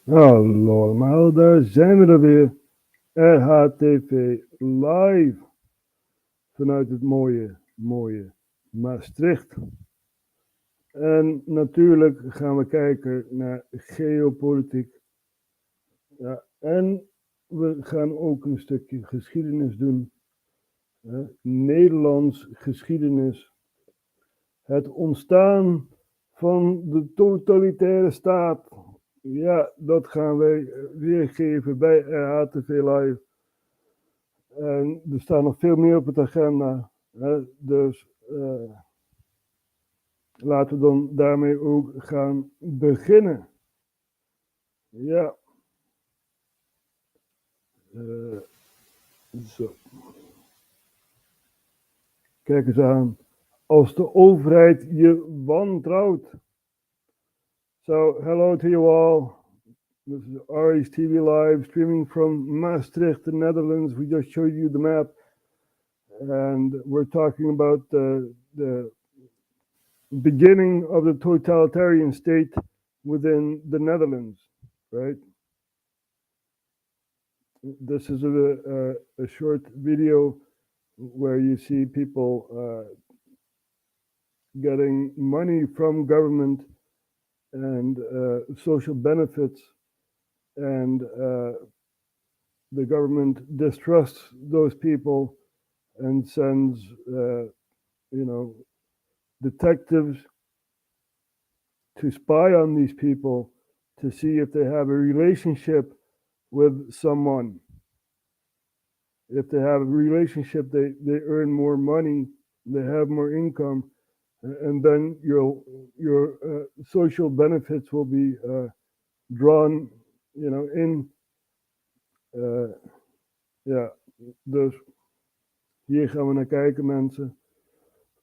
Hallo allemaal, daar zijn we er weer. RHTV Live vanuit het mooie Maastricht. En natuurlijk gaan we kijken naar geopolitiek. Ja, en we gaan ook een stukje geschiedenis doen. Nederlands geschiedenis. Het ontstaan van de totalitaire staat. Ja, dat gaan wij weergeven bij RHTV Live. En er staat nog veel meer op het agenda. Dus laten we dan daarmee ook gaan beginnen. Ja. Zo. Kijk eens aan. Als de overheid je wantrouwt. So, hello to you all. This is RHTVLive streaming from Maastricht, the Netherlands. We just showed you the map. And we're talking about the beginning of the totalitarian state within the Netherlands, right? This is a short video where you see people getting money from government and social benefits, and the government distrusts those people and sends, detectives to spy on these people to see if they have a relationship with someone. If they have a relationship, they earn more money, they have more income, and then your social benefits will be drawn, in. Dus hier gaan we naar kijken, mensen.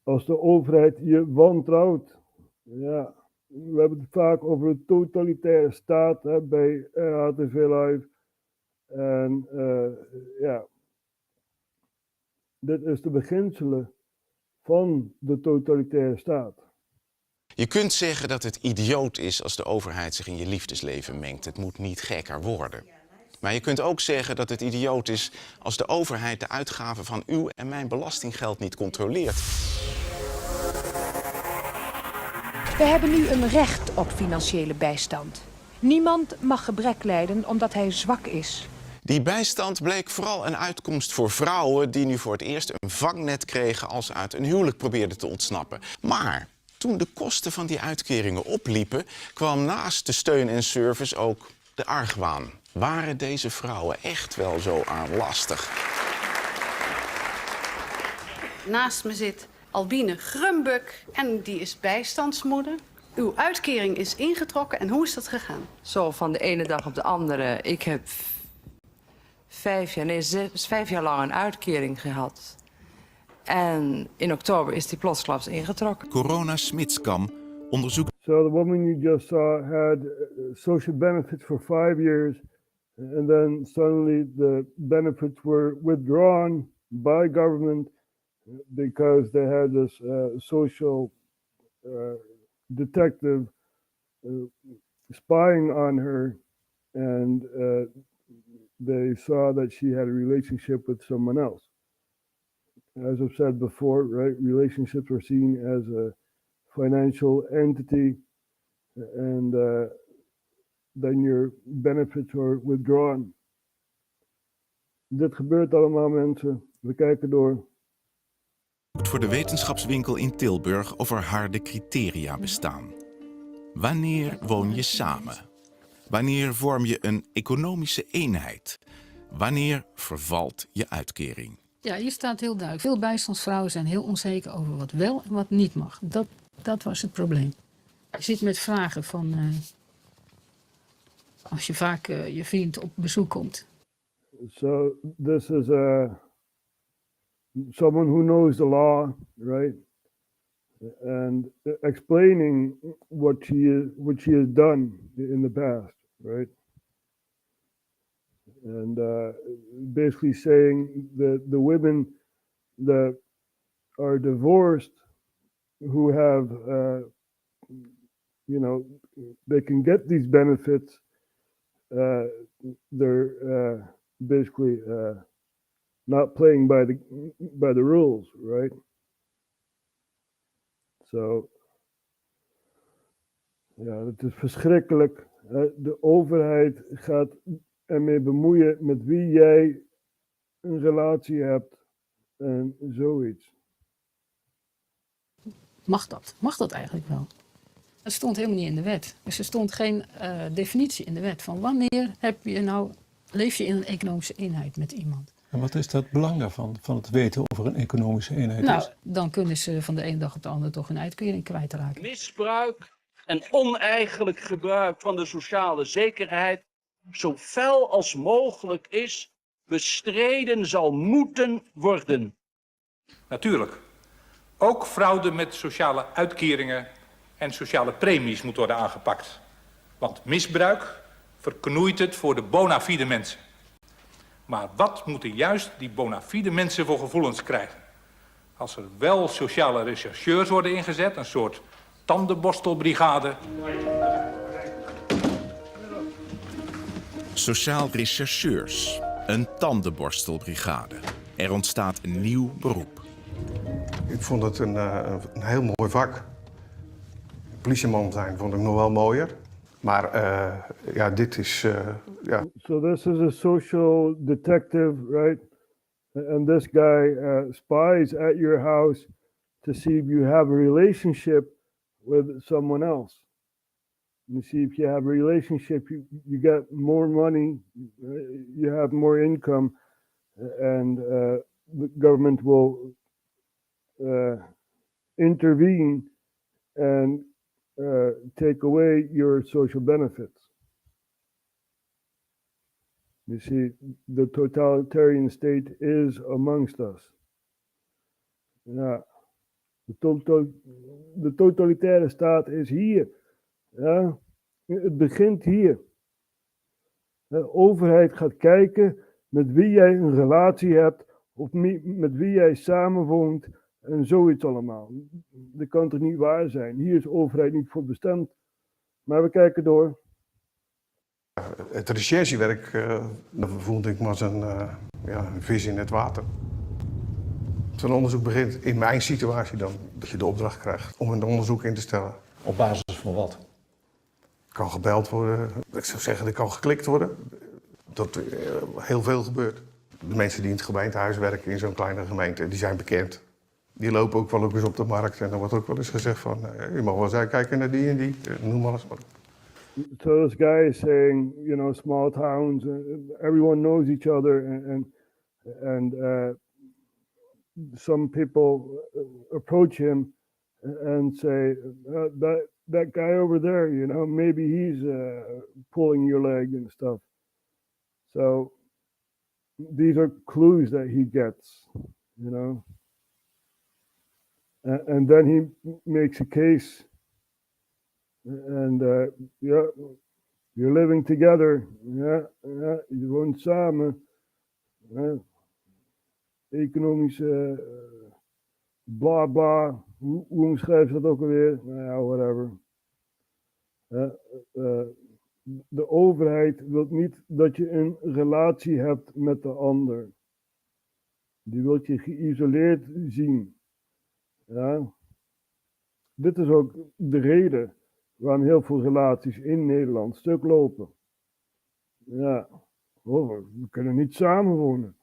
Als de overheid je wantrouwt, ja, we hebben het vaak over een totalitaire staat bij RHTV Live. En dit is de beginselen van de totalitaire staat. Je kunt zeggen dat het idioot is als de overheid zich in je liefdesleven mengt. Het moet niet gekker worden. Maar je kunt ook zeggen dat het idioot is als de overheid de uitgaven van uw en mijn belastinggeld niet controleert. We hebben nu een recht op financiële bijstand. Niemand mag gebrek lijden omdat hij zwak is. Die bijstand bleek vooral een uitkomst voor vrouwen die nu voor het eerst een vangnet kregen als ze uit een huwelijk probeerden te ontsnappen. Maar toen de kosten van die uitkeringen opliepen, kwam naast de steun en service ook de argwaan. Waren deze vrouwen echt wel zo armlastig? Naast me zit Albine Grumbuk en die is bijstandsmoeder. Uw uitkering is ingetrokken en hoe is dat gegaan? Zo van de ene dag op de andere. Ik heb 5 jaar lang een uitkering gehad. En in oktober is die plotsklaps ingetrokken. Corona Smitskam onderzoekt. So the woman you just saw had social benefits for 5 years, and then suddenly the benefits were withdrawn by government because they had this social detective spying on her, and they saw that she had a relationship with someone else. As I've said before, right, relationships are seen as a financial entity, and then your benefits are withdrawn. Dit gebeurt allemaal, mensen. We kijken door. Voor de wetenschapswinkel in Tilburg of er harde criteria bestaan. Wanneer woon je samen? Wanneer vorm je een economische eenheid? Wanneer vervalt je uitkering? Ja, hier staat heel duidelijk. Veel bijstandsvrouwen zijn heel onzeker over wat wel en wat niet mag. Dat was het probleem. Je zit met vragen van als je vaak je vriend op bezoek komt. So this is someone who knows the law, right? And explaining what she has done in the past, right? And basically saying that the women that are divorced who have, they can get these benefits they're basically not playing by the rules, right? So, ja, het is verschrikkelijk. De overheid gaat ermee bemoeien met wie jij een relatie hebt en zoiets. Mag dat? Mag dat eigenlijk wel? Het stond helemaal niet in de wet. Dus er stond geen definitie in de wet van wanneer leef je in een economische eenheid met iemand. En wat is dat belang daarvan, van het weten of er een economische eenheid Nou, is? dan kunnen ze van de ene dag op de andere toch hun uitkering kwijtraken. Misbruik en oneigenlijk gebruik van de sociale zekerheid zo fel als mogelijk is, bestreden zal moeten worden. Natuurlijk. Ook fraude met sociale uitkeringen en sociale premies moet worden aangepakt. Want misbruik verknoeit het voor de bona fide mensen. Maar wat moeten juist die bona fide mensen voor gevoelens krijgen? Als er wel sociale rechercheurs worden ingezet, een soort tandenborstelbrigade. Sociaal rechercheurs, een tandenborstelbrigade. Er ontstaat een nieuw beroep. Ik vond het een heel mooi vak. Politieman zijn vond ik nog wel mooier. Maar ja, dit is... ja. So this is a social detective, right? And this guy spies at your house to see if you have a relationship with someone else. You see if you have a relationship, you get more money, you have more income, and the government will intervene and take away your social benefits. You see, the totalitarian state is amongst us. Ja, de totalitaire staat is hier. Ja, het begint hier. De overheid gaat kijken met wie jij een relatie hebt of met wie jij samenwoont en zoiets allemaal. Dat kan toch niet waar zijn? Hier is de overheid niet voor bestemd. Maar we kijken door. Het recherchewerk, dat voelde ik me als een vis in het water. Zo'n onderzoek begint in mijn situatie dan, dat je de opdracht krijgt om een onderzoek in te stellen. Op basis van wat? Er kan gebeld worden, ik zou zeggen, er kan geklikt worden. Dat heel veel gebeurt. De mensen die in het gemeentehuis werken in zo'n kleine gemeente, die zijn bekend. Die lopen ook wel eens op de markt en dan wordt ook wel eens gezegd van, je mag wel eens uitkijken naar die en die, noem maar eens wat. So this guy is saying, you know, small towns, everyone knows each other, and some people approach him and say, that guy over there, you know, maybe he's pulling your leg and stuff. So these are clues that he gets, you know. And then he makes a case. And yeah, you're living together. Ja, je woont samen. Economische bla bla. Hoe omschrijf je dat ook alweer? Nou ja, whatever. De overheid wil niet dat je een relatie hebt met de ander. Die wil je geïsoleerd zien. Ja. Dit is ook de reden waarom heel veel relaties in Nederland stuk lopen. Ja, we kunnen niet samenwonen.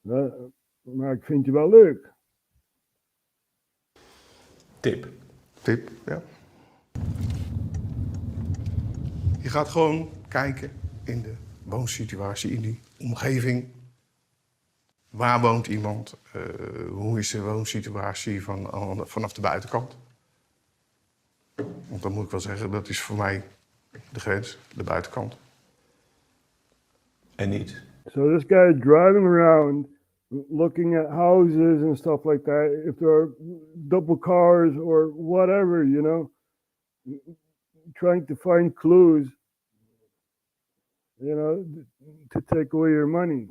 Ja, maar ik vind je wel leuk. Tip. Tip, ja. Je gaat gewoon kijken in de woonsituatie, in die omgeving. Waar woont iemand? Hoe is de woonsituatie vanaf de buitenkant? Want dan moet ik wel zeggen, dat is voor mij de grens, de buitenkant. En niet. So this guy is driving around, looking at houses and stuff like that. If there are double cars or whatever, you know, trying to find clues, you know, to take away your money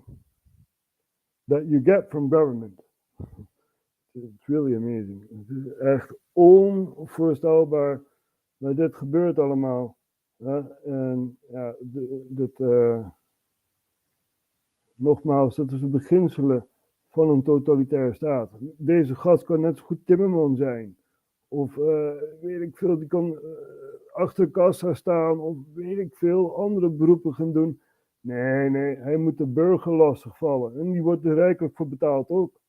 that you get from government. It's really amazing. Het is echt onvoorstelbaar dat dit gebeurt allemaal. En ja, nogmaals, dat is de beginselen van een totalitaire staat. Deze gast kan net zo goed timmerman zijn. Of weet ik veel, die kan achter kassa staan. Of weet ik veel, andere beroepen gaan doen. Nee, hij moet de burger lastigvallen. En die wordt er rijkelijk voor betaald ook.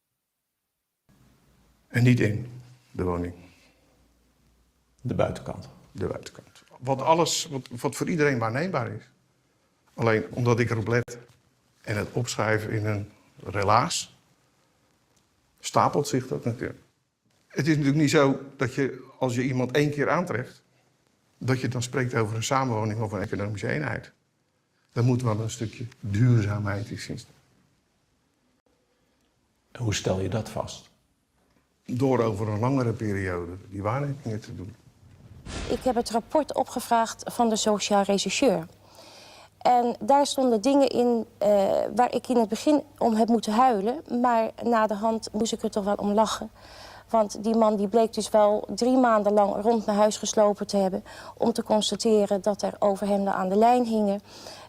En niet in de woning. De buitenkant. De buitenkant. Wat voor iedereen waarneembaar is. Alleen omdat ik erop let en het opschrijf in een relaas, stapelt zich dat natuurlijk. Het is natuurlijk niet zo dat je, als je iemand 1 keer aantreft, dat je dan spreekt over een samenwoning of een economische eenheid. Dan moet wel een stukje duurzaamheid in zitten. Hoe stel je dat vast? Door over een langere periode die waarnemingen te doen. Ik heb het rapport opgevraagd van de Sociaal rechercheur. En daar stonden dingen in waar ik in het begin om heb moeten huilen. Maar na de hand moest ik er toch wel om lachen. Want die man die bleek dus wel 3 maanden lang rond naar huis geslopen te hebben om te constateren dat er overhemden aan de lijn hingen.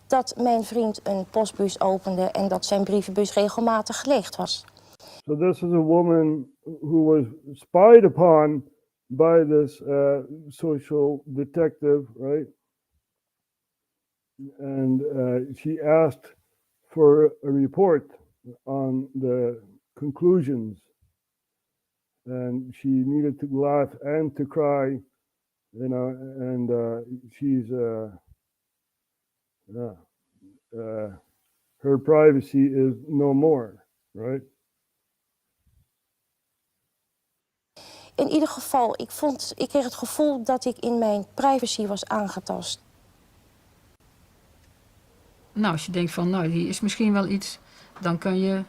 Dat mijn vriend een postbus opende en dat zijn brievenbus regelmatig geleegd was. So this is a woman who was spied upon by this social detective, right? And she asked for a report on the conclusions. And she needed to laugh and to cry, you know, and she's, her privacy is no more, right? In ieder geval, ik kreeg het gevoel dat ik in mijn privacy was aangetast. Nou, als je denkt van, nou, die is misschien wel iets, dan kan je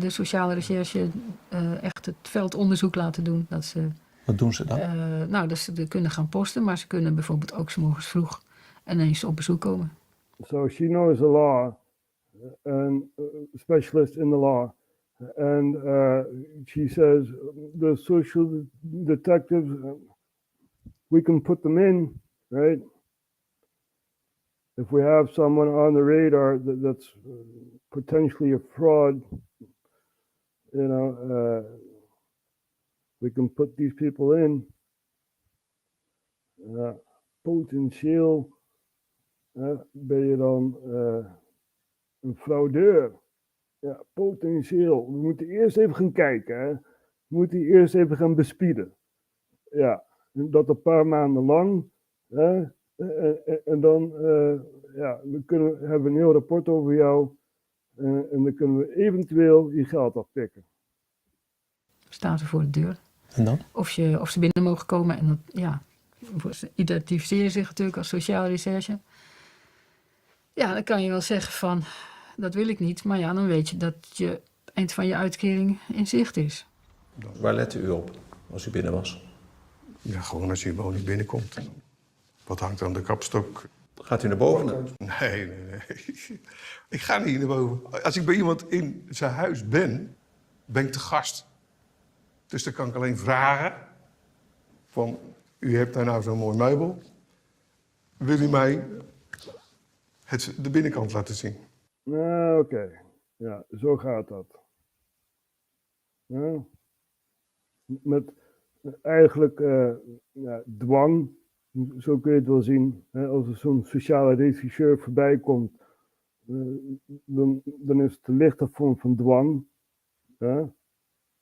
de sociale recherche echt het veldonderzoek laten doen. Dat ze, Wat doen ze dan? Nou, dat ze er kunnen gaan posten, maar ze kunnen bijvoorbeeld ook 's morgens vroeg ineens op bezoek komen. So she knows the law, and specialist in the law. And she says, the social detectives, we can put them in, right? If we have someone on the radar that's potentially a fraud, you know, we can put these people in. Potentieel ben je dan een fraudeur. Ja, potentieel. We moeten eerst even gaan kijken. Hè. We moeten eerst even gaan bespieden. Ja, en dat een paar maanden lang. Hè. En dan hebben we een heel rapport over jou. En dan kunnen we eventueel je geld afpikken. Staan ze voor de deur. En dan? Of ze binnen mogen komen. En dat, ja, ze identificeren zich natuurlijk als sociale recherche. Ja, dan kan je wel zeggen van, dat wil ik niet. Maar ja, dan weet je dat het eind van je uitkering in zicht is. Waar lette u op als u binnen was? Ja, gewoon als je in woning binnenkomt. Wat hangt aan de kapstok? Gaat u naar boven? Nee. Ik ga niet naar boven. Als ik bij iemand in zijn huis ben, ben ik te gast. Dus dan kan ik alleen vragen van, u hebt daar nou zo'n mooi meubel. Wil u mij de binnenkant laten zien? Oké. Ja, zo gaat dat. Ja. Met eigenlijk dwang, zo kun je het wel zien. Hè, als er zo'n sociale rechercheur voorbij komt, dan is het een lichte vorm van dwang. Ja.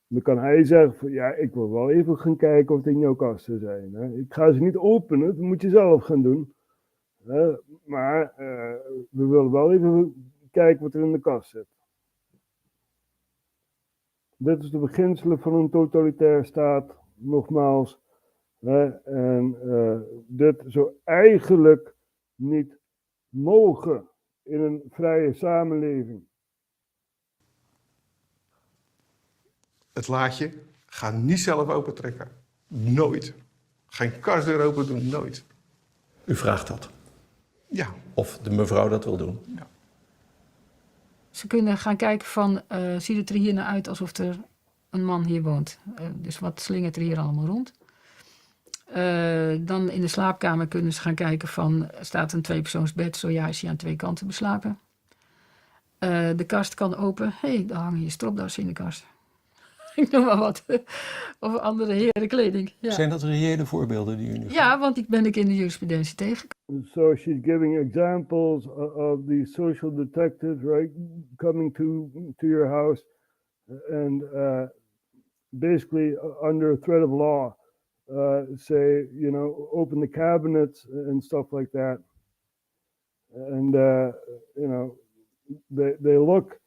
Dan kan hij zeggen van, ja, ik wil wel even gaan kijken of er in jouw kasten zijn. Hè. Ik ga ze niet openen, dat moet je zelf gaan doen. Maar we willen wel even kijken wat er in de kast zit. Dit is de beginselen van een totalitaire staat, nogmaals. En dit zou eigenlijk niet mogen in een vrije samenleving. Het laadje, ga niet zelf opentrekken. Nooit. Geen kastdeur open doen, nooit. U vraagt dat? Ja. Of de mevrouw dat wil doen? Ja. Ze kunnen gaan kijken van, ziet het er hier nou uit alsof er een man hier woont? Dus wat slingert er hier allemaal rond? Dan in de slaapkamer kunnen ze gaan kijken van, staat een tweepersoonsbed? Zo ja, is hij aan 2 kanten beslapen. De kast kan open. Hé, daar hangen je stropdassen in de kast. Ik noem maar wat. Of andere herenkleding. Ja. Zijn dat reële voorbeelden die u nu Ja, want ik ben in de jurisprudentie tegengekomen. So she's giving examples of the social detectives, right, coming to your house and basically under threat of law, say, you know, open the cabinets and stuff like that. And, you know, they look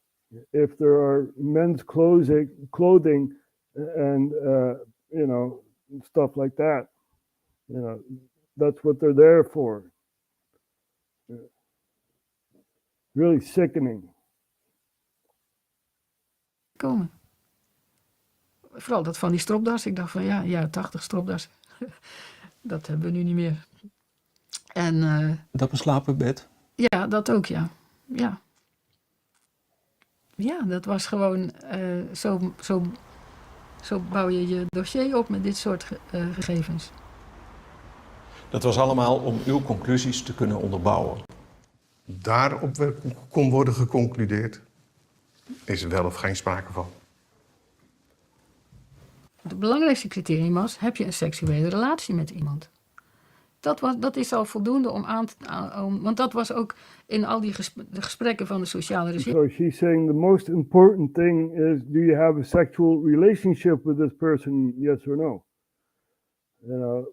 if there are men's clothing and, you know, stuff like that. You know, that's what they're there for. Really sickening. Komen. Vooral dat van die stropdas. Ik dacht van ja, 80 stropdas. Dat hebben we nu niet meer. En, dat beslapen bed? Ja, dat ook, ja. Ja. Ja, dat was gewoon... Zo bouw je je dossier op met dit soort gegevens. Dat was allemaal om uw conclusies te kunnen onderbouwen. Daarop kon worden geconcludeerd. Is er wel of geen sprake van. Het belangrijkste criterium was, heb je een seksuele relatie met iemand? Dat is al voldoende om aan te... want dat was ook in al die gesprekken van de sociale recherche. So she's saying the most important thing is, do you have a sexual relationship with this person, yes or no? You know,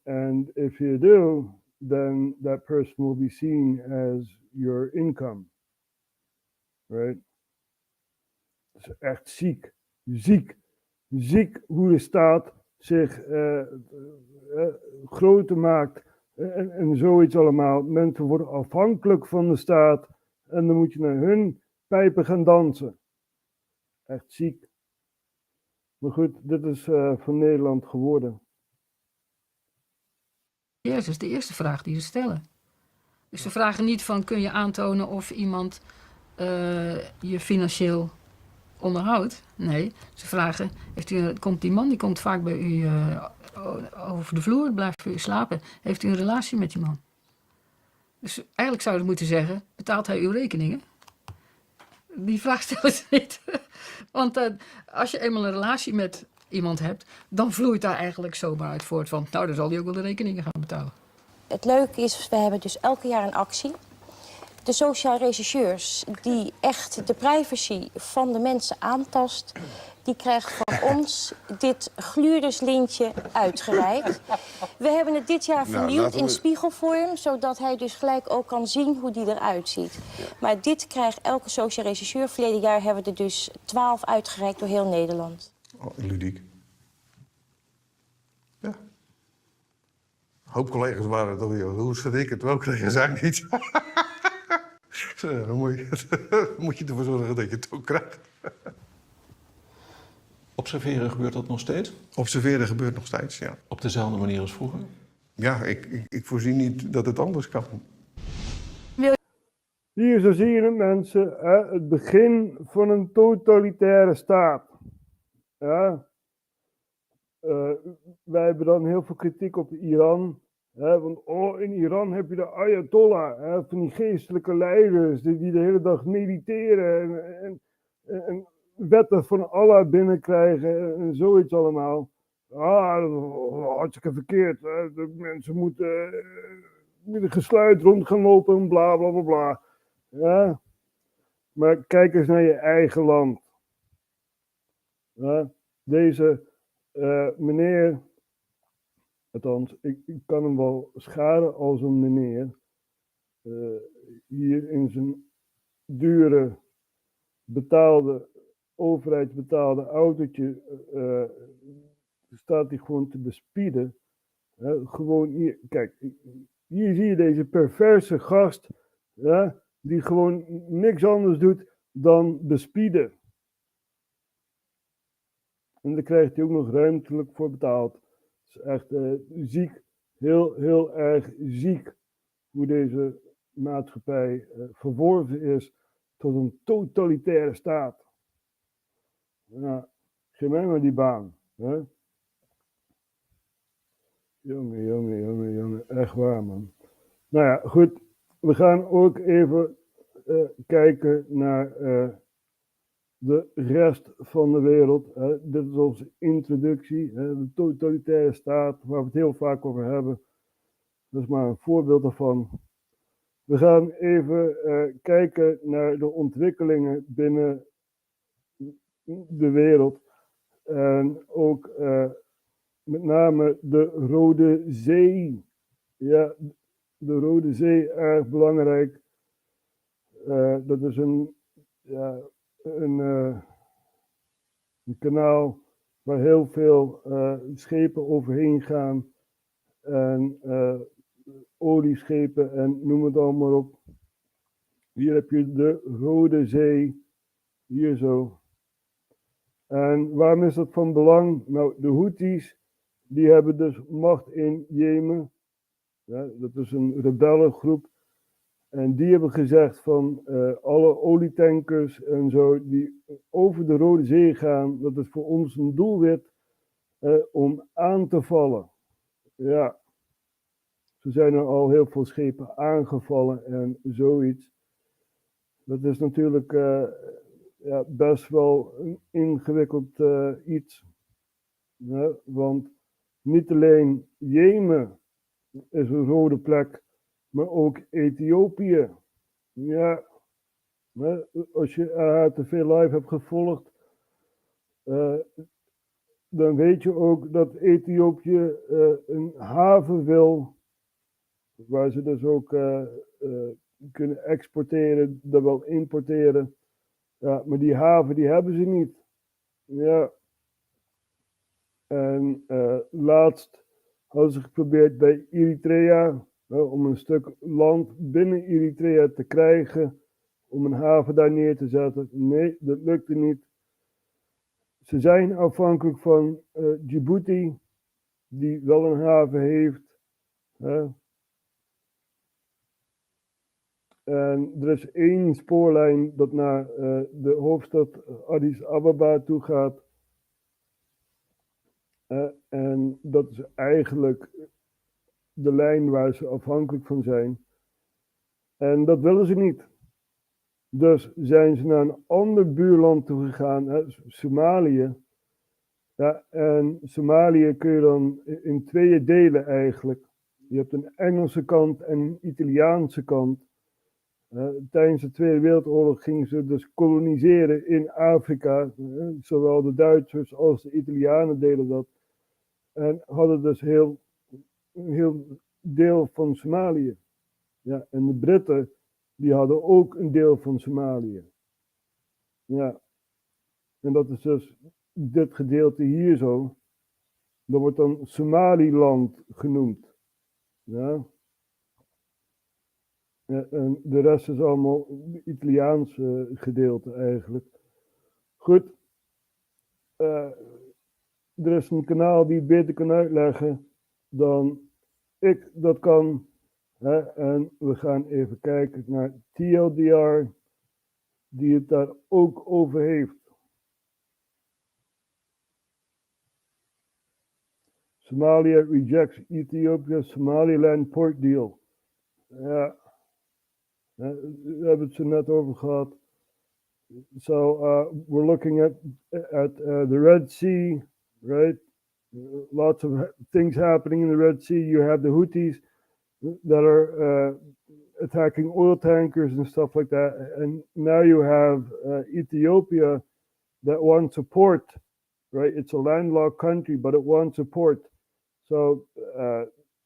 and if you do, then that person will be seen as your income. Right? Dat is echt ziek hoe de staat zich groter maakt en zoiets allemaal. Mensen worden afhankelijk van de staat en dan moet je naar hun pijpen gaan dansen. Echt ziek. Maar goed, dit is van Nederland geworden. Ja, dat is de eerste vraag die ze stellen. Dus ze vragen niet van, kun je aantonen of iemand je financieel onderhoudt? Nee, ze vragen, komt die man, die komt vaak bij u over de vloer, blijft bij u slapen. Heeft u een relatie met die man? Dus eigenlijk zouden we moeten zeggen, betaalt hij uw rekeningen? Die vraag stellen ze niet. Want als je eenmaal een relatie met iemand hebt, dan vloeit daar eigenlijk zomaar uit voort van, nou, dan zal hij ook wel de rekeningen gaan betalen. Het leuke is, we hebben dus elke jaar een actie. De sociaal rechercheurs die echt de privacy van de mensen aantast, die krijgt van ons dit gluurderslintje uitgereikt. We hebben het dit jaar vernieuwd in spiegelvorm, zodat hij dus gelijk ook kan zien hoe die eruit ziet. Maar dit krijgt elke sociaal rechercheur. Verleden jaar hebben we er dus 12 uitgereikt door heel Nederland. Oh, ludiek. Ja. Een hoop collega's waren toch weer, hoe zit ik het? Welke kregen zij niet? Dan moet je ervoor zorgen dat je het ook krijgt. Observeren gebeurt dat nog steeds? Observeren gebeurt nog steeds, ja. Op dezelfde manier als vroeger? Ja, ik voorzie niet dat het anders kan. Hier, zo zie je het, mensen, het begin van een totalitaire staat. Ja. Wij hebben dan heel veel kritiek op Iran. Want in Iran heb je de Ayatollah, van die geestelijke leiders die de hele dag mediteren en wetten van Allah binnenkrijgen en zoiets allemaal. Dat is hartstikke verkeerd. De mensen moeten gesluit rond gaan lopen en bla bla bla bla. Ja. Maar kijk eens naar je eigen land. Ja. Deze meneer, althans, ik kan hem wel scharen als een meneer, hier in zijn dure, overheidsbetaalde autootje, staat hij gewoon te bespieden. Gewoon hier, kijk, hier zie je deze perverse gast, die gewoon niks anders doet dan bespieden. En daar krijgt hij ook nog ruimtelijk voor betaald. Het is echt ziek, heel erg ziek, hoe deze maatschappij verworven is tot een totalitaire staat. Ja, geef mij maar die baan. Hè? Jongen. Echt waar, man. Nou ja, goed. We gaan ook even kijken naar de rest van de wereld. Dit is onze introductie. De totalitaire staat, waar we het heel vaak over hebben. Dat is maar een voorbeeld daarvan. We gaan even kijken naar de ontwikkelingen binnen de wereld. En ook met name de Rode Zee. Ja, de Rode Zee, erg belangrijk. Dat is een kanaal waar heel veel schepen overheen gaan. En olieschepen en noem het allemaal op. Hier heb je de Rode Zee. Hier zo. En waarom is dat van belang? Nou, de Houthis, die hebben dus macht in Jemen. Ja, dat is een rebellengroep. En die hebben gezegd van alle olietankers en zo die over de Rode Zee gaan, dat is voor ons een doelwit om aan te vallen. Ja, zo zijn er al heel veel schepen aangevallen en zoiets. Dat is natuurlijk best wel een ingewikkeld iets. Ja, want niet alleen Jemen is een rode plek, maar ook Ethiopië. Ja, als je RHTVLive hebt gevolgd, dan weet je ook dat Ethiopië een haven wil, waar ze dus ook kunnen exporteren, dan wel importeren. Ja, maar die haven die hebben ze niet. Ja. En laatst hadden ze geprobeerd bij Eritrea, om een stuk land binnen Eritrea te krijgen, om een haven daar neer te zetten. Nee, dat lukte niet. Ze zijn afhankelijk van Djibouti, die wel een haven heeft. En er is één spoorlijn dat naar de hoofdstad Addis Ababa toe gaat. En dat is eigenlijk de lijn waar ze afhankelijk van zijn. En dat willen ze niet. Dus zijn ze naar een ander buurland toe gegaan, Somalië. Ja, en Somalië kun je dan in tweeën delen eigenlijk. Je hebt een Engelse kant en een Italiaanse kant. Tijdens de Tweede Wereldoorlog gingen ze dus koloniseren in Afrika. Zowel de Duitsers als de Italianen deden dat. En hadden dus een heel deel van Somalië. Ja, en de Britten, die hadden ook een deel van Somalië. Ja. En dat is dus dit gedeelte hier zo. Dat wordt dan Somaliland genoemd. Ja. En de rest is allemaal het Italiaanse gedeelte eigenlijk. Goed. Er is een kanaal die het beter kan uitleggen dan ik dat kan. En we gaan even kijken naar TLDR, die het daar ook over heeft. Somalia rejects Ethiopia's Somaliland port deal. Ja, we hebben het zo net over gehad. So we're looking at the Red Sea, right? Lots of things happening in the Red Sea. You have the Houthis that are attacking oil tankers and stuff like that. And now you have Ethiopia that wants support, right? It's a landlocked country, but it wants support. So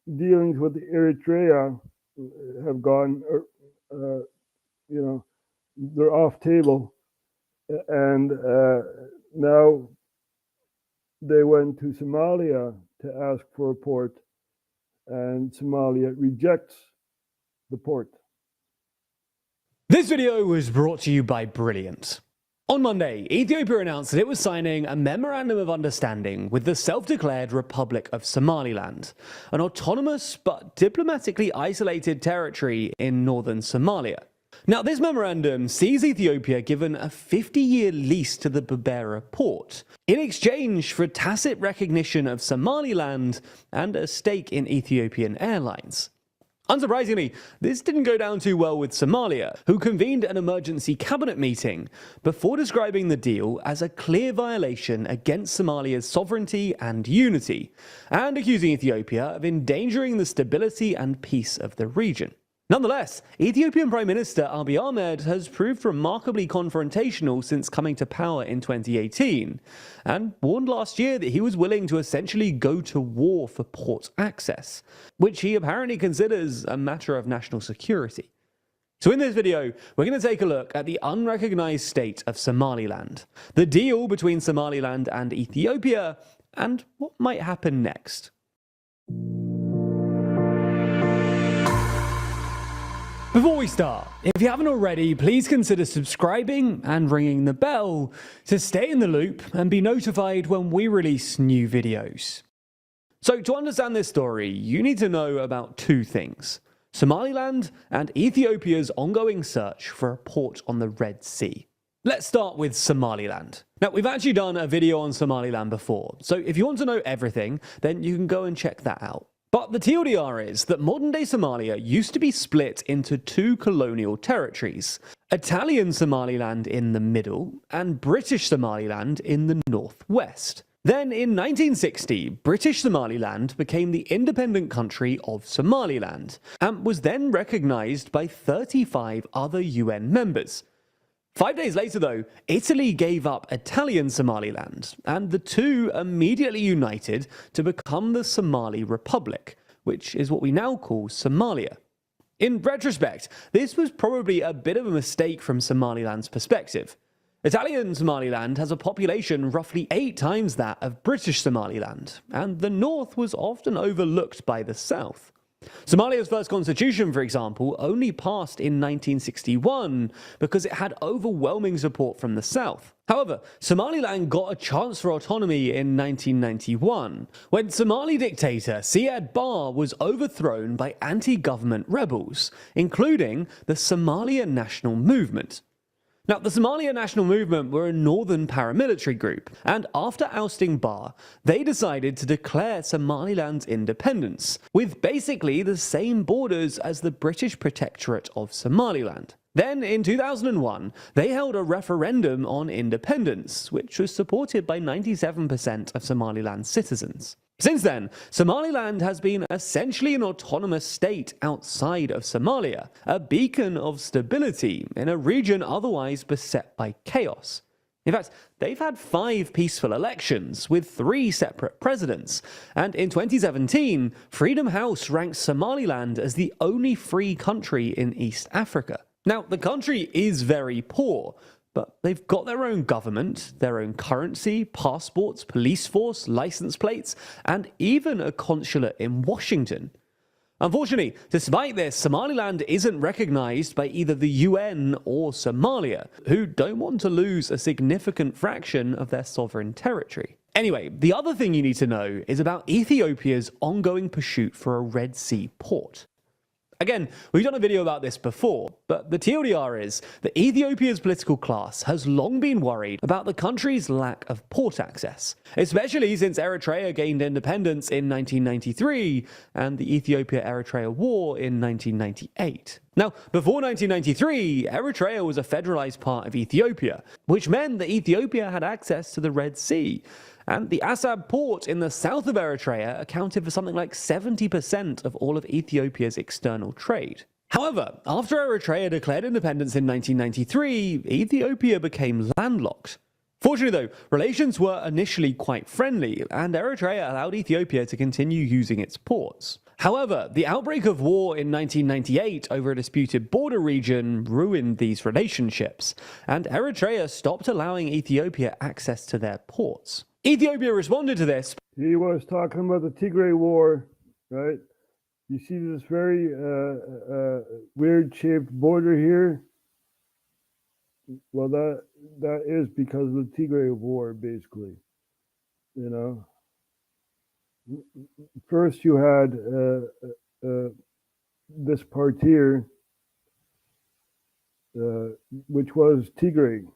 dealings with Eritrea have gone, they're off table. And now they went to Somalia to ask for a port. And Somalia rejects the port. This video was brought to you by Brilliant. On Monday, Ethiopia announced that it was signing a memorandum of understanding with the self-declared Republic of Somaliland, an autonomous but diplomatically isolated territory in northern Somalia. Now, this memorandum sees Ethiopia given a 50-year lease to the Berbera port in exchange for tacit recognition of Somaliland and a stake in Ethiopian Airlines. Unsurprisingly, this didn't go down too well with Somalia, who convened an emergency cabinet meeting before describing the deal as a clear violation against Somalia's sovereignty and unity, and accusing Ethiopia of endangering the stability and peace of the region. Nonetheless, Ethiopian Prime Minister Abiy Ahmed has proved remarkably confrontational since coming to power in 2018, and warned last year that he was willing to essentially go to war for port access, which he apparently considers a matter of national security. So in this video, we're going to take a look at the unrecognized state of Somaliland, the deal between Somaliland and Ethiopia, and what might happen next. Before we start, if you haven't already, please consider subscribing and ringing the bell to stay in the loop and be notified when we release new videos. So to understand this story, you need to know about two things: Somaliland and Ethiopia's ongoing search for a port on the Red Sea. Let's start with Somaliland. Now, we've actually done a video on Somaliland before, so if you want to know everything, then you can go and check that out. But the TLDR is that modern-day Somalia used to be split into two colonial territories: Italian Somaliland in the middle and British Somaliland in the northwest. Then in 1960, British Somaliland became the independent country of Somaliland and was then recognized by 35 other UN members. 5 days later, though, Italy gave up Italian Somaliland, and the two immediately united to become the Somali Republic, which is what we now call Somalia. In retrospect, this was probably a bit of a mistake from Somaliland's perspective. Italian Somaliland has a population roughly 8 times that of British Somaliland, and the north was often overlooked by the south. Somalia's first constitution, for example, only passed in 1961 because it had overwhelming support from the south. However, Somaliland got a chance for autonomy in 1991, when Somali dictator Siad Barre was overthrown by anti-government rebels, including the Somalia National Movement. Now, the Somalia National Movement were a northern paramilitary group, and after ousting Barre, they decided to declare Somaliland's independence, with basically the same borders as the British Protectorate of Somaliland. Then, in 2001, they held a referendum on independence, which was supported by 97% of Somaliland's citizens. Since then, Somaliland has been essentially an autonomous state outside of Somalia, a beacon of stability in a region otherwise beset by chaos. In fact, they've had 5 peaceful elections with 3 separate presidents, and in 2017, Freedom House ranked Somaliland as the only free country in East Africa. Now, the country is very poor, but they've got their own government, their own currency, passports, police force, license plates, and even a consulate in Washington. Unfortunately, despite this, Somaliland isn't recognized by either the UN or Somalia, who don't want to lose a significant fraction of their sovereign territory. Anyway, the other thing you need to know is about Ethiopia's ongoing pursuit for a Red Sea port. Again, we've done a video about this before, but the TLDR is that Ethiopia's political class has long been worried about the country's lack of port access, especially since Eritrea gained independence in 1993 and the Ethiopia-Eritrea War in 1998. Now, before 1993, Eritrea was a federalized part of Ethiopia, which meant that Ethiopia had access to the Red Sea, and the Assab port in the south of Eritrea accounted for something like 70% of all of Ethiopia's external trade. However, after Eritrea declared independence in 1993, Ethiopia became landlocked. Fortunately, though, relations were initially quite friendly, and Eritrea allowed Ethiopia to continue using its ports. However, the outbreak of war in 1998 over a disputed border region ruined these relationships, and Eritrea stopped allowing Ethiopia access to their ports. Ethiopia responded to this. He was talking about the Tigray War, right? You see this very weird-shaped border here? Well, that is because of the Tigray War, basically. You know, first you had this part here, which was Tigray,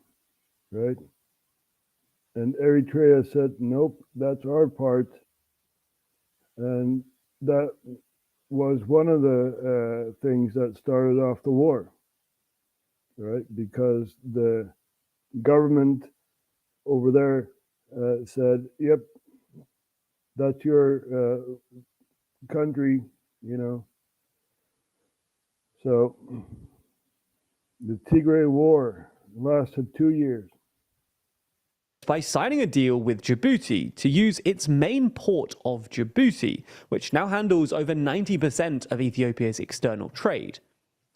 right? And Eritrea said, nope, that's our part. And that was one of the things that started off the war, right? Because the government over there said, yep, that's your country, you know. So the Tigray War lasted 2 years. By signing a deal with Djibouti to use its main port of Djibouti, which now handles over 90% of Ethiopia's external trade.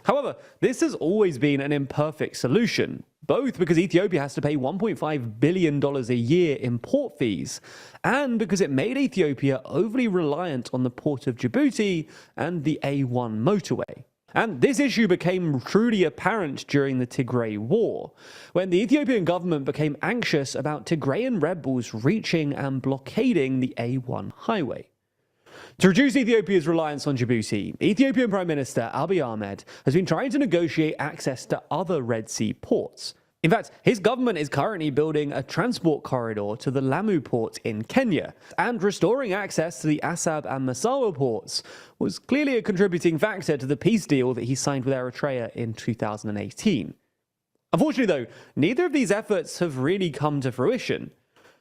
However, this has always been an imperfect solution, both because Ethiopia has to pay $1.5 billion a year in port fees, and because it made Ethiopia overly reliant on the port of Djibouti and the A1 motorway. And this issue became truly apparent during the Tigray War, when the Ethiopian government became anxious about Tigrayan rebels reaching and blockading the A1 highway. To reduce Ethiopia's reliance on Djibouti, Ethiopian Prime Minister Abiy Ahmed has been trying to negotiate access to other Red Sea ports. In fact, his government is currently building a transport corridor to the Lamu port in Kenya, and restoring access to the Assab and Massawa ports was clearly a contributing factor to the peace deal that he signed with Eritrea in 2018. Unfortunately though, neither of these efforts have really come to fruition.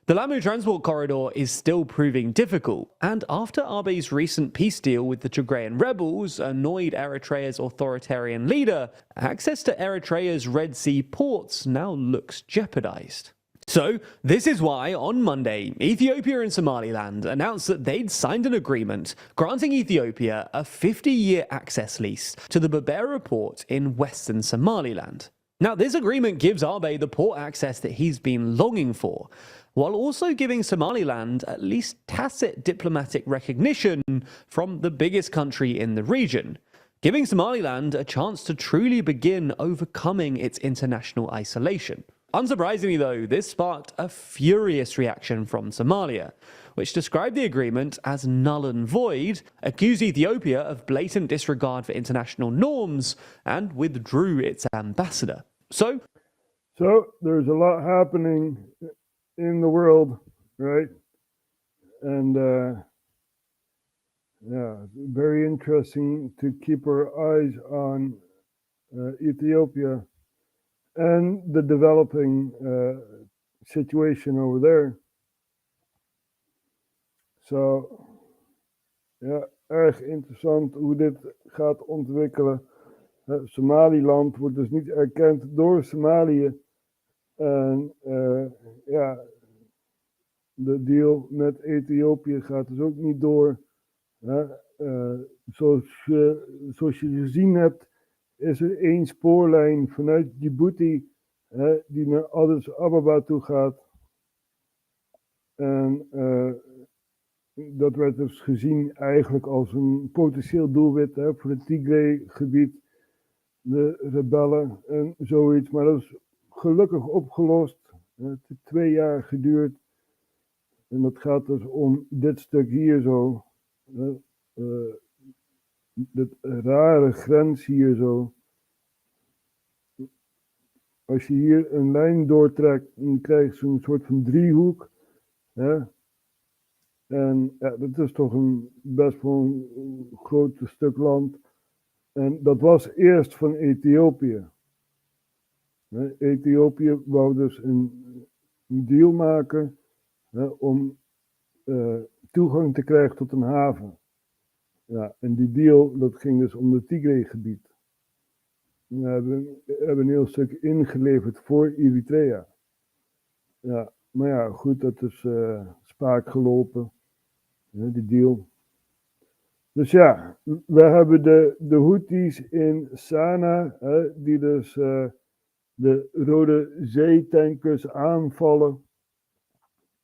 The Lamu transport corridor is still proving difficult, and after Abiy's recent peace deal with the Tigrayan rebels annoyed Eritrea's authoritarian leader, access to Eritrea's Red Sea ports now looks jeopardized. So, this is why, on Monday, Ethiopia and Somaliland announced that they'd signed an agreement granting Ethiopia a 50-year access lease to the Berbera port in western Somaliland. Now, this agreement gives Abiy the port access that he's been longing for, while also giving Somaliland at least tacit diplomatic recognition from the biggest country in the region, giving Somaliland a chance to truly begin overcoming its international isolation. Unsurprisingly though, this sparked a furious reaction from Somalia, which described the agreement as null and void, accused Ethiopia of blatant disregard for international norms, and withdrew its ambassador. So there's a lot happening in the world, right? And yeah, very interesting to keep our eyes on Ethiopia and the developing situation over there. So ja, erg interessant hoe dit gaat ontwikkelen. Somaliland wordt dus niet erkend door Somalië. En ja, de deal met Ethiopië gaat dus ook niet door. Zoals je gezien hebt, is er één spoorlijn vanuit Djibouti die naar Addis Ababa toe gaat. En dat werd dus gezien eigenlijk als een potentieel doelwit voor het Tigray-gebied, de rebellen en zoiets. Maar dat is gelukkig opgelost. Het heeft 2 jaar geduurd. En dat gaat dus om dit stuk hier zo. Dit rare grens hier zo. Als je hier een lijn doortrekt, dan krijg je zo'n soort van driehoek. En ja, dat is toch best wel een groot stuk land. En dat was eerst van Ethiopië. Ethiopië wou dus een deal maken om toegang te krijgen tot een haven. Ja, en die deal, dat ging dus om het Tigray-gebied. We hebben een heel stuk ingeleverd voor Eritrea. Ja, maar ja, goed, dat is spaak gelopen, die deal. Dus ja, we hebben de Houthis in Sanaa, die dus de Rode Zee-tankers aanvallen.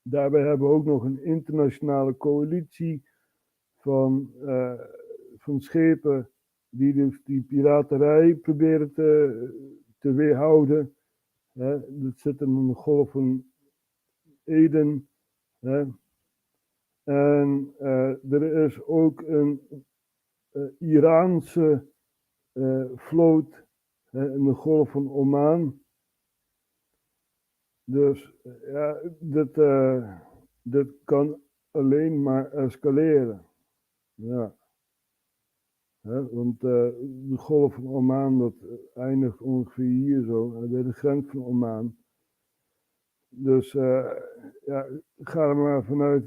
Daarbij hebben we ook nog een internationale coalitie van schepen die dus die piraterij proberen te weerhouden. Dat zit in de Golf van Eden. En er is ook een Iraanse vloot in de golf van Oman. Dus ja, dit kan alleen maar escaleren. Ja. Want de golf van Oman, dat eindigt ongeveer hier zo, bij de grens van Oman. Dus ja, ga er maar vanuit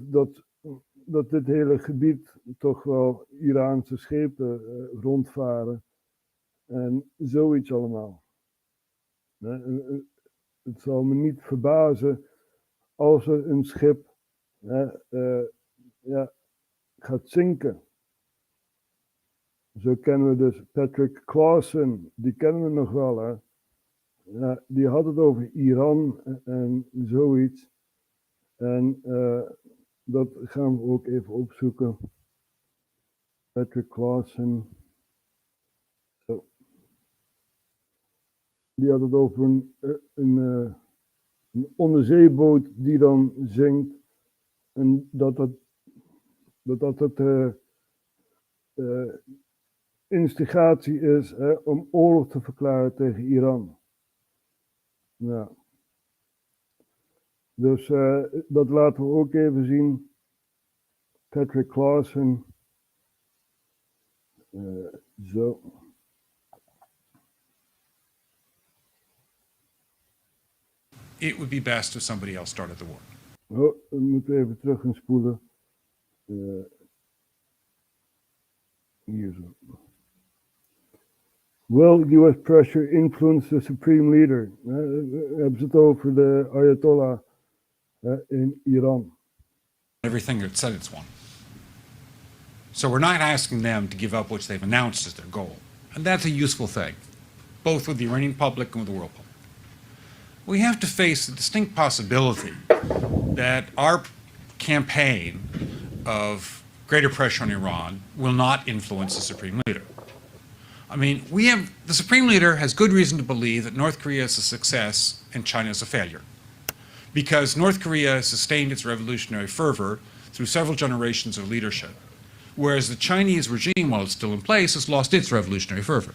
dat dit hele gebied toch wel Iraanse schepen rondvaren. En zoiets allemaal. Het zal me niet verbazen als er een schip ja, gaat zinken. Zo kennen we dus Patrick Clausen, die kennen we nog wel, hè. Ja, die had het over Iran en zoiets. En dat gaan we ook even opzoeken. Patrick Clausen. Zo. Die had het over een onderzeeboot die dan zinkt. En dat instigatie is om oorlog te verklaren tegen Iran. Ja. Dus dat laten we ook even zien. Patrick Clausen. Zo. It would be best if somebody else started the war. Oh, we moeten even terug gaan spoelen. Hier zo. Will US pressure influence the supreme leader? Hebben ze het over de Ayatollah in Iran. Everything that said it's won. So we're not asking them to give up what they've announced as their goal. And that's a useful thing, both with the Iranian public and with the world public. We have to face the distinct possibility that our campaign of greater pressure on Iran will not influence the supreme leader. I mean, the supreme leader has good reason to believe that North Korea is a success and China is a failure. Because North Korea has sustained its revolutionary fervor through several generations of leadership, whereas the Chinese regime, while it's still in place, has lost its revolutionary fervor.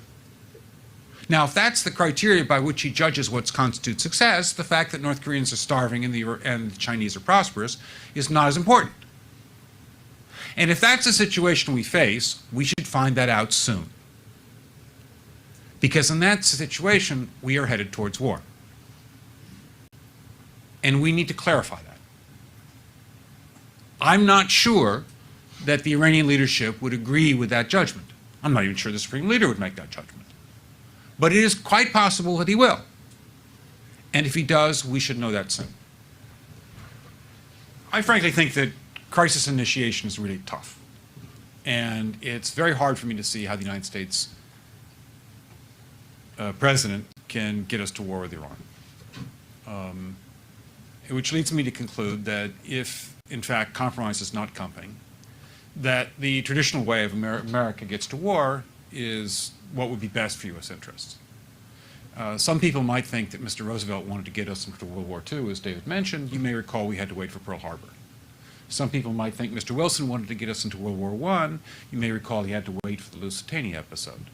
Now, if that's the criteria by which he judges what constitutes success, the fact that North Koreans are starving and the Chinese are prosperous is not as important. And if that's the situation we face, we should find that out soon. Because in that situation, we are headed towards war. And we need to clarify that. I'm not sure that the Iranian leadership would agree with that judgment. I'm not even sure the supreme leader would make that judgment. But it is quite possible that he will. And if he does, we should know that soon. I frankly think that crisis initiation is really tough. And it's very hard for me to see how the United States president can get us to war with Iran. Which leads me to conclude that if, in fact, compromise is not coming, that the traditional way of America gets to war is what would be best for U.S. interests. Some people might think that Mr. Roosevelt wanted to get us into World War II, as David mentioned. You may recall we had to wait for Pearl Harbor. Some people might think Mr. Wilson wanted to get us into World War I. You may recall he had to wait for the Lusitania episode.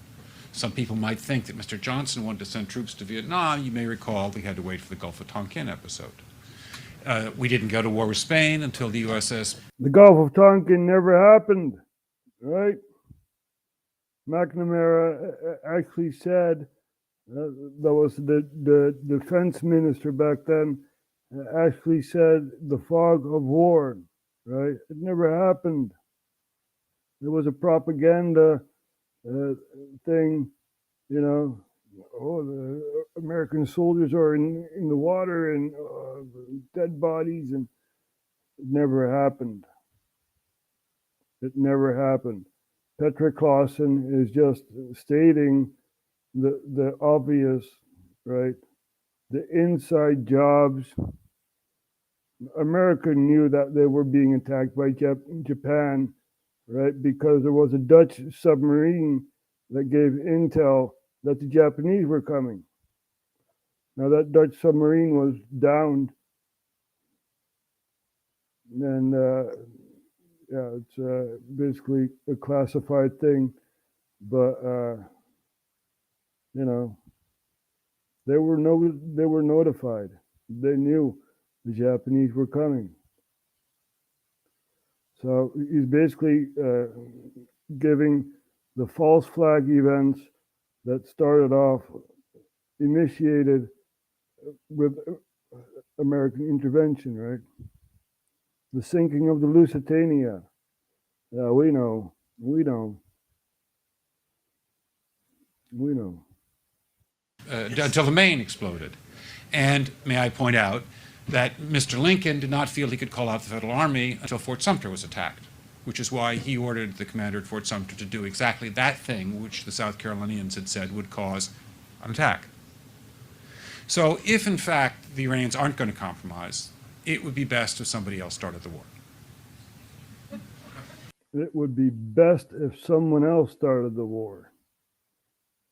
Some people might think that Mr. Johnson wanted to send troops to Vietnam. You may recall we had to wait for the Gulf of Tonkin episode. We didn't go to war with Spain until the USS... The Gulf of Tonkin never happened, right? McNamara actually said, that was the defense minister back then, actually said the fog of war, right? It never happened. It was a propaganda thing, you know. Oh, the American soldiers are in the water and dead bodies, and it never happened. It never happened. Patrick Clausen is just stating the obvious, right? The inside jobs. America knew that they were being attacked by Japan, right? Because there was a Dutch submarine that gave intel that the Japanese were coming. Now that Dutch submarine was downed, and yeah, it's basically a classified thing, but you know, They were notified. They knew the Japanese were coming. So he's basically giving the false flag events that started off, initiated with American intervention, right? The sinking of the Lusitania. Yeah, we know. Until the Maine exploded. And may I point out that Mr. Lincoln did not feel he could call out the Federal Army until Fort Sumter was attacked, which is why he ordered the commander at Fort Sumter to do exactly that thing which the South Carolinians had said would cause an attack. So if, in fact, the Iranians aren't going to compromise, it would be best if somebody else started the war. It would be best if someone else started the war,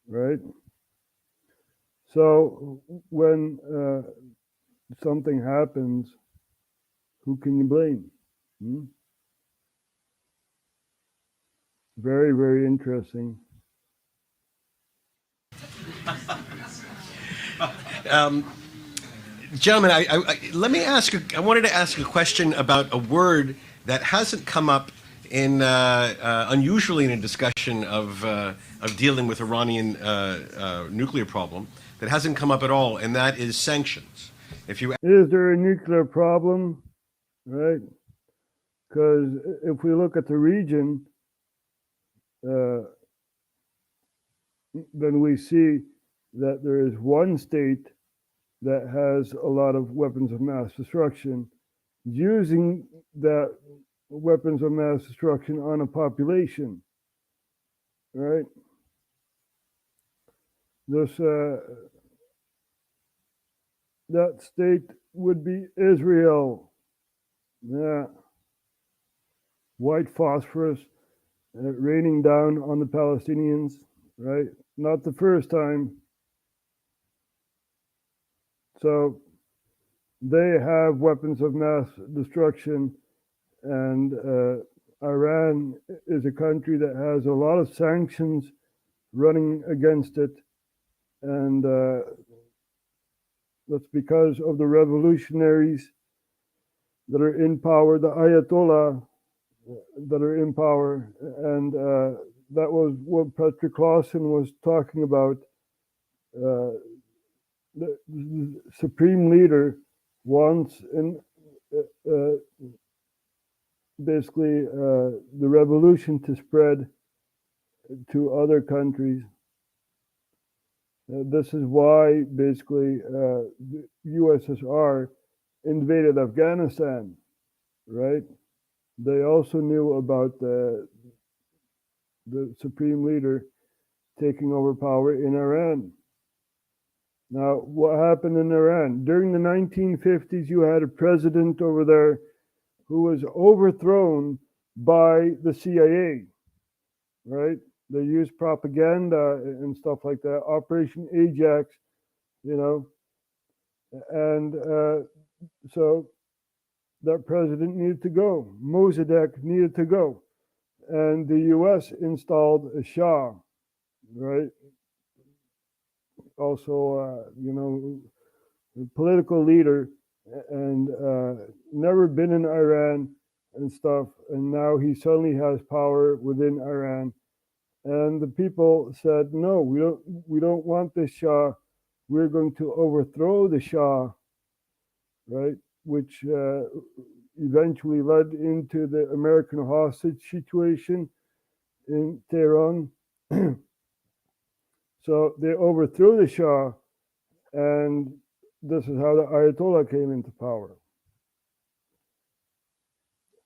right? So when something happens, who can you blame? Very, very interesting. Gentlemen, let me ask. I wanted to ask a question about a word that hasn't come up in unusually in a discussion of dealing with Iranian nuclear problem. That hasn't come up at all, and that is sanctions. Is there a nuclear problem? Right? Because if we look at the region, then we see that there is one state that has a lot of weapons of mass destruction, using that weapons of mass destruction on a population, right? This that state would be Israel. Yeah, white phosphorus raining down on the Palestinians, right? Not the first time. So they have weapons of mass destruction, and Iran is a country that has a lot of sanctions running against it, and that's because of the revolutionaries that are in power, the Ayatollah that are in power, and that was what Patrick Lawson was talking about. The supreme leader wants basically the revolution to spread to other countries. This is why basically the USSR invaded Afghanistan, right? They also knew about the supreme leader taking over power in Iran. Now, what happened in Iran? During the 1950s, you had a president over there who was overthrown by the CIA, right? They used propaganda and stuff like that, Operation Ajax, you know. And so that president needed to go. Mossadegh needed to go. And the US installed a Shah, right? Also, you know, a political leader, and never been in Iran and stuff, and now he suddenly has power within Iran. And the people said, no, we don't want this Shah. We're going to overthrow the Shah, right? Which eventually led into the American hostage situation in Tehran. So they overthrew the Shah, and this is how the Ayatollah came into power.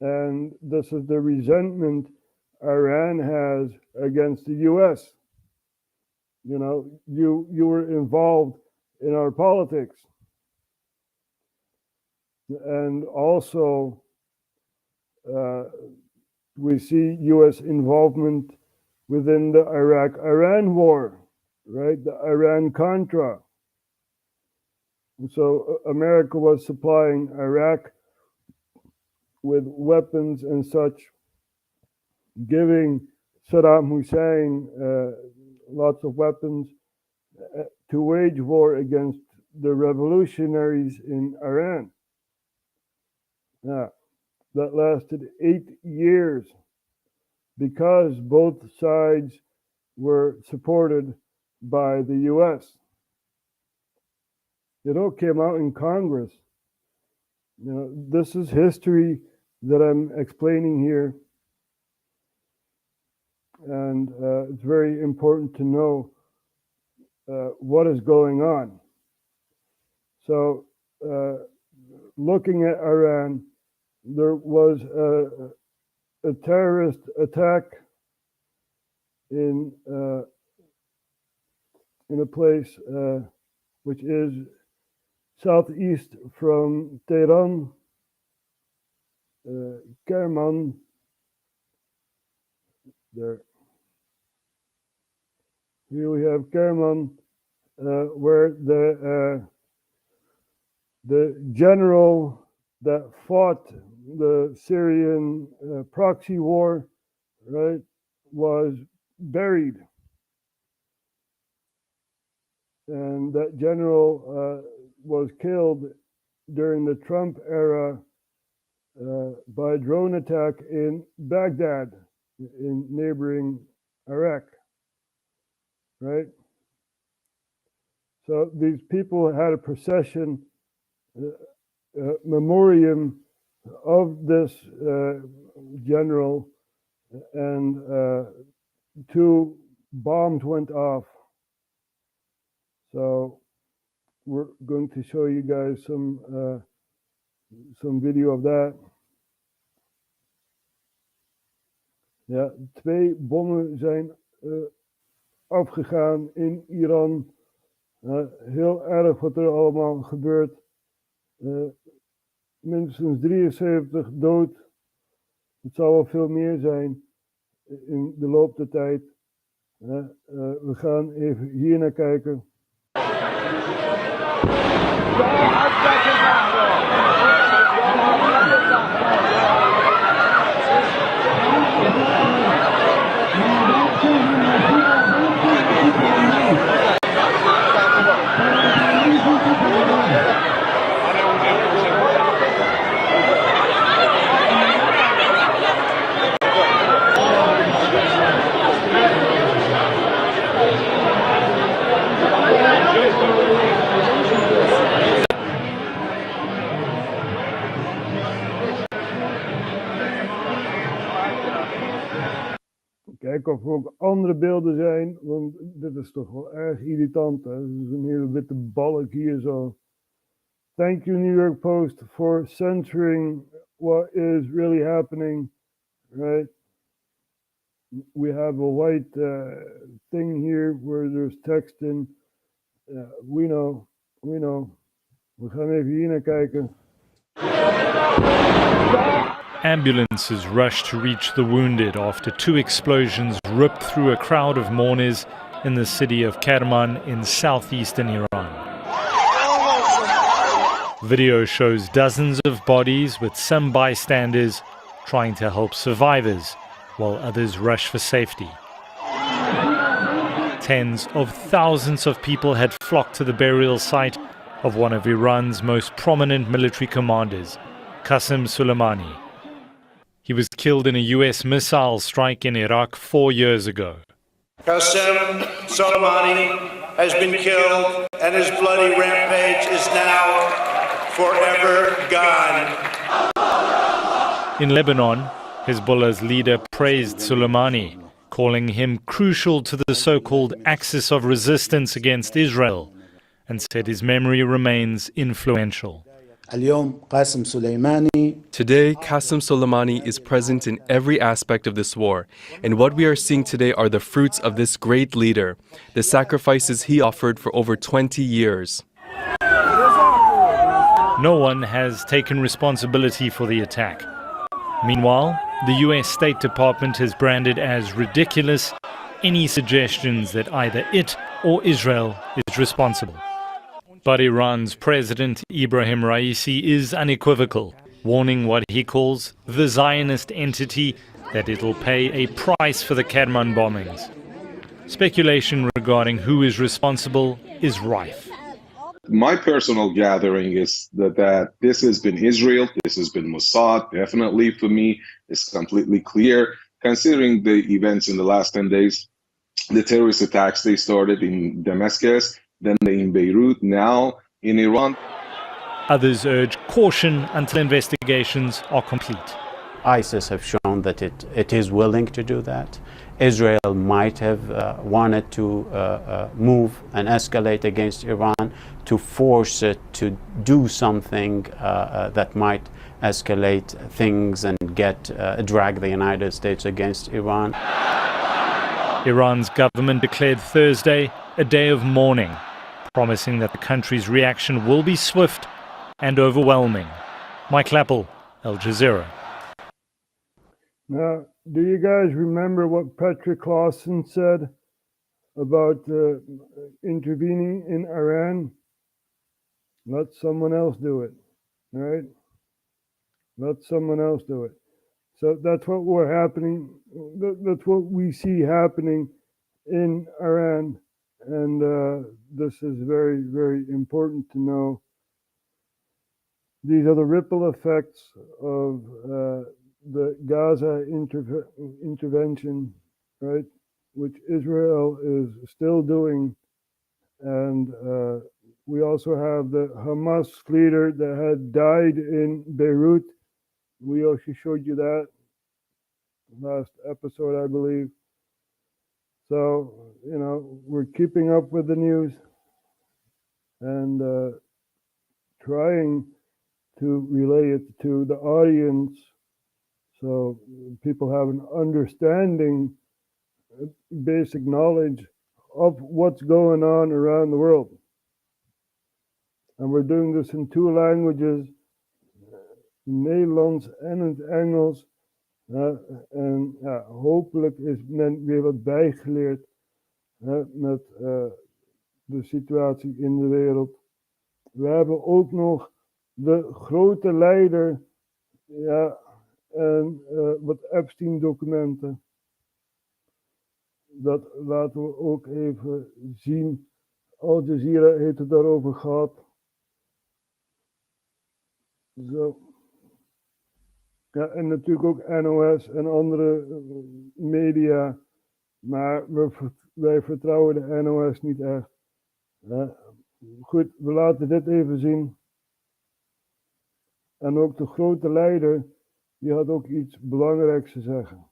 And this is the resentment Iran has against the US. You know, you were involved in our politics. And also, we see US involvement within the Iraq-Iran war, right? The Iran-Contra. And so America was supplying Iraq with weapons and such, giving Saddam Hussein lots of weapons, to wage war against the revolutionaries in Iran. Now, that lasted 8 years because both sides were supported by the US. It all came out in Congress. You know, this is history that I'm explaining here. And it's very important to know what is going on. So, looking at Iran, there was a terrorist attack in a place which is southeast from Tehran, Kerman. There. Here we have Kerman, where the general that fought the Syrian proxy war, right, was buried. And that general was killed during the Trump era by a drone attack in Baghdad, in neighboring Iraq, right? So these people had a procession, memoriam of this general, and 2 bombs went off. So we're going to show you guys some video of that. Ja, 2 bommen zijn afgegaan in Iran. Heel erg wat er allemaal gebeurt. Minstens 73 dood. Het zal wel veel meer zijn in de loop der tijd. We gaan even hier naar kijken. Kijken of er ook andere beelden zijn, want dit is toch wel erg irritant. Hè? Het is een hele witte balk hier zo. Thank you, New York Post, for censoring what is really happening, right? We have a white thing here where there's text in. We know. We gaan even hier naar kijken. Ambulances rushed to reach the wounded after 2 explosions ripped through a crowd of mourners in the city of Kerman in southeastern Iran. Video shows dozens of bodies with some bystanders trying to help survivors while others rush for safety. Tens of thousands of people had flocked to the burial site of one of Iran's most prominent military commanders, Qasem Soleimani. He was killed in a US missile strike in Iraq 4 years ago. Qasem Soleimani has been killed and his bloody rampage is now forever gone. In Lebanon, Hezbollah's leader praised Soleimani, calling him crucial to the so-called axis of resistance against Israel, and said his memory remains influential. Today, Qasem Soleimani is present in every aspect of this war, and what we are seeing today are the fruits of this great leader, the sacrifices he offered for over 20 years. No one has taken responsibility for the attack. Meanwhile, the US State Department has branded as ridiculous any suggestions that either it or Israel is responsible. But Iran's President Ibrahim Raisi is unequivocal, warning what he calls the Zionist entity that it'll pay a price for the Kerman bombings. speculation regarding who is responsible is rife. My personal gathering is that this has been Israel, this has been Mossad, definitely for me, it's completely clear. Considering the events in the last 10 days, the terrorist attacks, they started in Damascus, then in Beirut, now in Iran. Others urge caution until investigations are complete. ISIS have shown that it is willing to do that. Israel might have wanted to move and escalate against Iran to force it to do something that might escalate things and drag the United States against Iran. Iran's government declared Thursday a day of mourning, promising that the country's reaction will be swift and overwhelming. Mike Lappel, Al Jazeera. Now, do you guys remember what Patrick Clausen said about intervening in Iran? Let someone else do it, right? Let someone else do it. So that's what that's what we see happening in Iran. And this is very, very important to know. These are the ripple effects of the Gaza intervention, right, which Israel is still doing. And we also have the Hamas leader that had died in Beirut. We also showed you that last episode, I believe. So, you know, we're keeping up with the news and trying to relay it to the audience so people have an understanding, basic knowledge of what's going on around the world. And we're doing this in two languages, Nederlands en het Engels. En ja, hopelijk is men weer wat bijgeleerd met de situatie in de wereld. We hebben ook nog de grote leider, ja, en wat Epstein-documenten. Dat laten we ook even zien. Al Jazeera heeft het daarover gehad. Zo. Ja, en natuurlijk ook NOS en andere media. Maar wij vertrouwen de NOS niet echt. Goed, we laten dit even zien. En ook de grote leider, die had ook iets belangrijks te zeggen.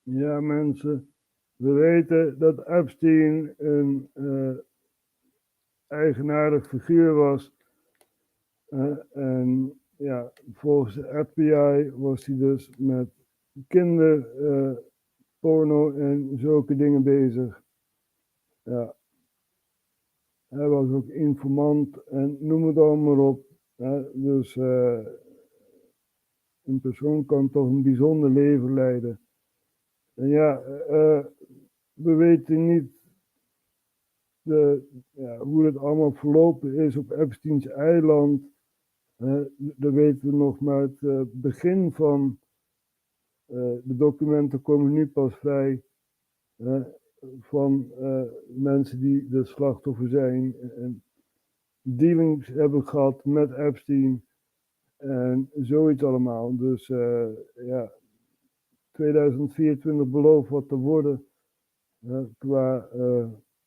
Ja, mensen, we weten dat Epstein een eigenaardig figuur was. En ja, volgens de FBI was hij dus met kinderporno en zulke dingen bezig. Ja. Hij was ook informant en noem het allemaal op. Dus een persoon kan toch een bijzonder leven leiden. En ja, we weten niet hoe het allemaal verlopen is op Epsteins eiland. Dat weten we nog maar het begin van. De documenten komen nu pas vrij van mensen die de slachtoffer zijn en dealings hebben gehad met Epstein en zoiets allemaal. Dus 2024 belooft wat te worden qua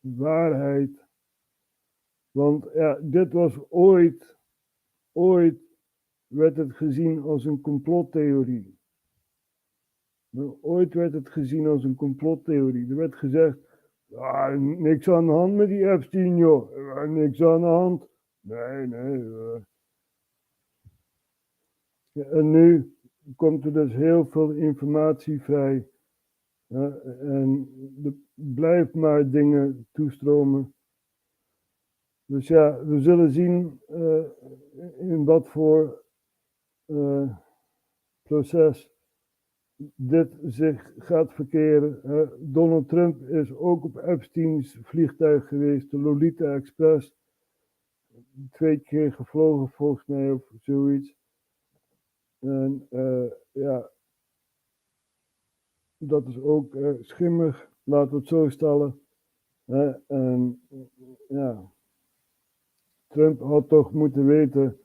waarheid. Want ja, dit was ooit werd het gezien als een complottheorie. Ooit werd het gezien als een complottheorie. Er werd gezegd, niks aan de hand met die Epstein, joh. Niks aan de hand. Nee. Ja, en nu komt er dus heel veel informatie vrij. En er blijft maar dingen toestromen. Dus ja, we zullen zien in wat voor proces dit zich gaat verkeren. Donald Trump is ook op Epsteins vliegtuig geweest, de Lolita Express. 2 keer gevlogen volgens mij of zoiets. En dat is ook schimmig, laten we het zo stellen. En ja, Trump had toch moeten weten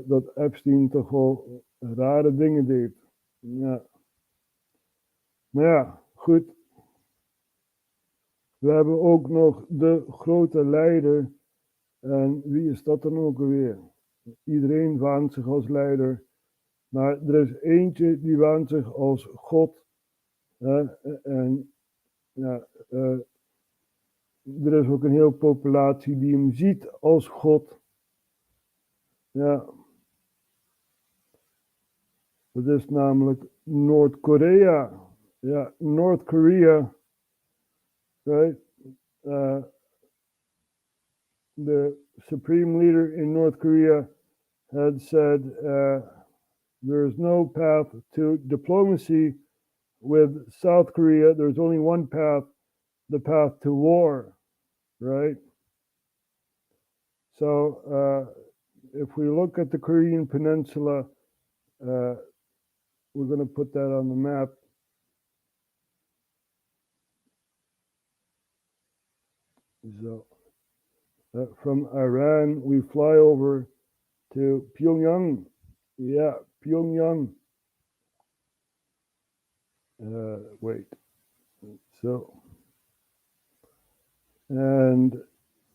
dat Epstein toch wel rare dingen deed. Ja. Maar ja, goed. We hebben ook nog de grote leider. En wie is dat dan ook alweer? Iedereen waant zich als leider. Maar er is eentje die waant zich als God. En ja, er is ook een hele populatie die hem ziet als God. Ja. Dat is namelijk Noord-Korea. Ja, North Korea, right? The supreme leader in North Korea had said there is no path to diplomacy with South Korea. There's only one path, the path to war, right? So if we look at the Korean Peninsula, we're going to put that on the map. So, from Iran, we fly over to Pyongyang. Yeah, Pyongyang. Wait. So, and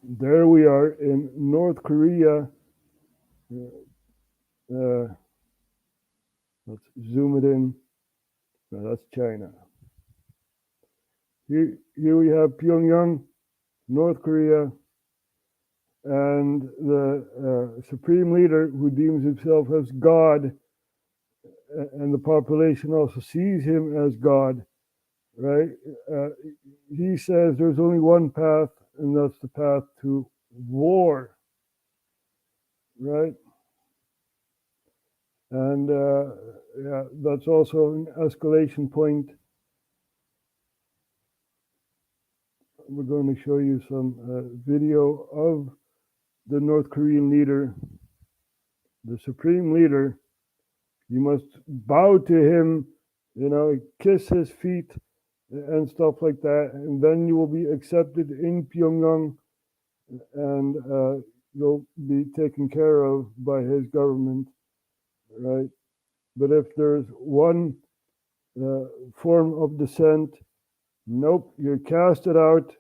there we are in North Korea. Let's zoom it in. No, that's China. Here we have Pyongyang, North Korea, and the supreme leader who deems himself as God, and the population also sees him as God, right? He says there's only one path, and that's the path to war, right? And yeah, that's also an escalation point. We're going to show you some video of the North Korean leader, the supreme leader. You must bow to him, you know, kiss his feet and stuff like that, and then you will be accepted in Pyongyang, and you'll be taken care of by his government, right? But if there's one form of dissent, nope, you're casted out.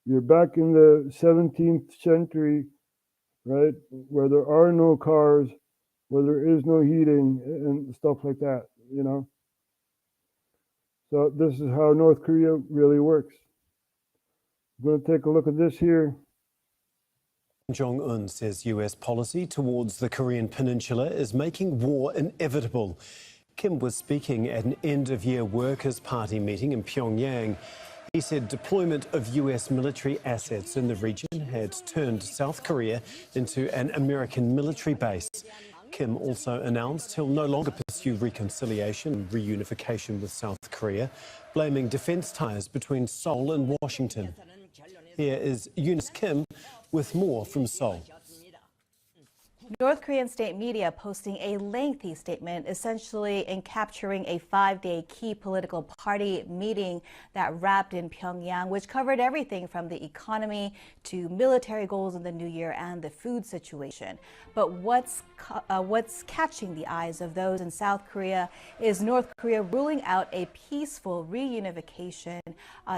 You're back in the 17th century, right? Where there are no cars, where there is no heating and stuff like that, you know? So this is how North Korea really works. We're going to take a look at this here. Jong-un says US policy towards the Korean Peninsula is making war inevitable. Kim was speaking at an end-of-year Workers' Party meeting in Pyongyang. He said deployment of US military assets in the region had turned South Korea into an American military base. Kim also announced he'll no longer pursue reconciliation and reunification with South Korea, blaming defence ties between Seoul and Washington. Here is Eunice Kim with more from Seoul. North Korean state media posting a lengthy statement essentially capturing a 5-day key political party meeting that wrapped in Pyongyang, which covered everything from the economy to military goals in the new year and the food situation. But what's catching the eyes of those in South Korea is North Korea ruling out a peaceful reunification,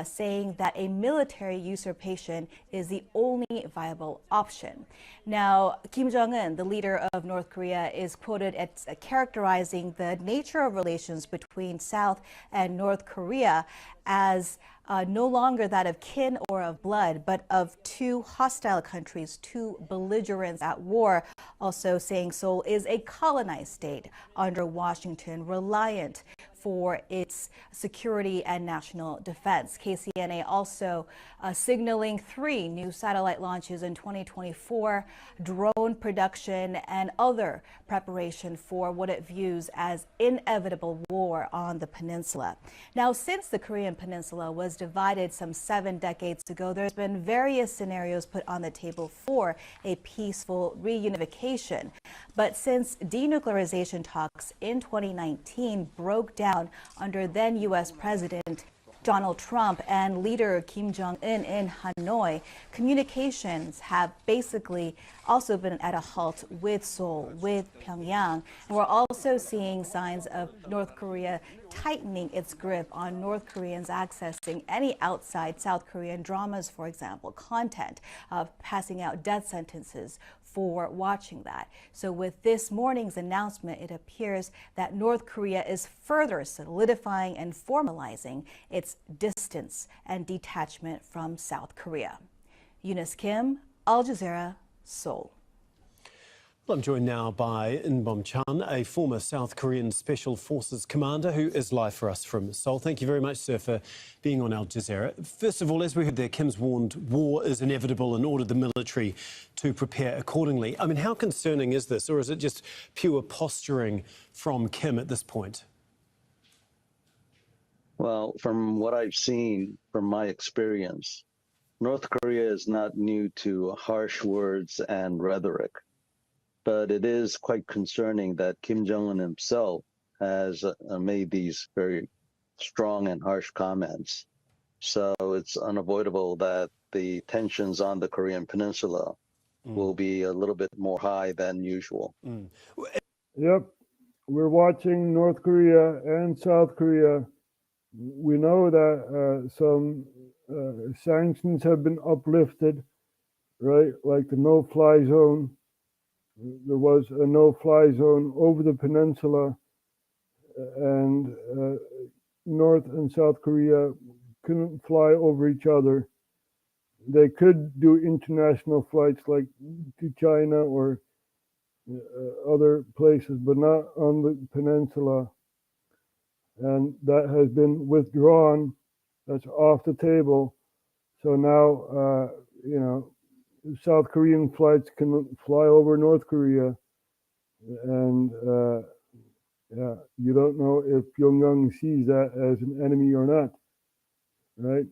saying that a military usurpation is the only viable option. Now, Kim Jong-un, the leader of North Korea, is quoted as characterizing the nature of relations between South and North Korea as no longer that of kin or of blood, but of two hostile countries, two belligerents at war. Also saying Seoul is a colonized state under Washington, reliant for its security and national defense. KCNA also signaling 3 new satellite launches in 2024, drone production, and other preparation for what it views as inevitable war on the peninsula. Now, since the Korean peninsula was divided some 7 decades ago, there's been various scenarios put on the table for a peaceful reunification. But since denuclearization talks in 2019 broke down under then U.S. President Donald Trump and leader Kim Jong-un in Hanoi, communications have basically also been at a halt with Seoul, with Pyongyang. And we're also seeing signs of North Korea tightening its grip on North Koreans accessing any outside South Korean dramas, for example, content, passing out death sentences for watching that. So with this morning's announcement, it appears that North Korea is further solidifying and formalizing its distance and detachment from South Korea. Eunice Kim, Al Jazeera, Seoul. Well, I'm joined now by In-bom Chan, a former South Korean Special Forces commander who is live for us from Seoul. Thank you very much, sir, for being on Al Jazeera. First of all, as we heard there, Kim's warned war is inevitable and ordered the military to prepare accordingly. I mean, how concerning is this, or is it just pure posturing from Kim at this point? Well, from what I've seen, from my experience, North Korea is not new to harsh words and rhetoric. But it is quite concerning that Kim Jong-un himself has made these very strong and harsh comments. So it's unavoidable that the tensions on the Korean Peninsula will be a little bit more high than usual. Yep, we're watching North Korea and South Korea. We know that some sanctions have been uplifted, right? Like the no-fly zone. There was a no-fly zone over the peninsula, and North and South Korea couldn't fly over each other. They could do international flights like to China or other places, but not on the peninsula. And that has been withdrawn. That's off the table. So now, South Korean flights can fly over North Korea, and you don't know if Pyongyang sees that as an enemy or not, right?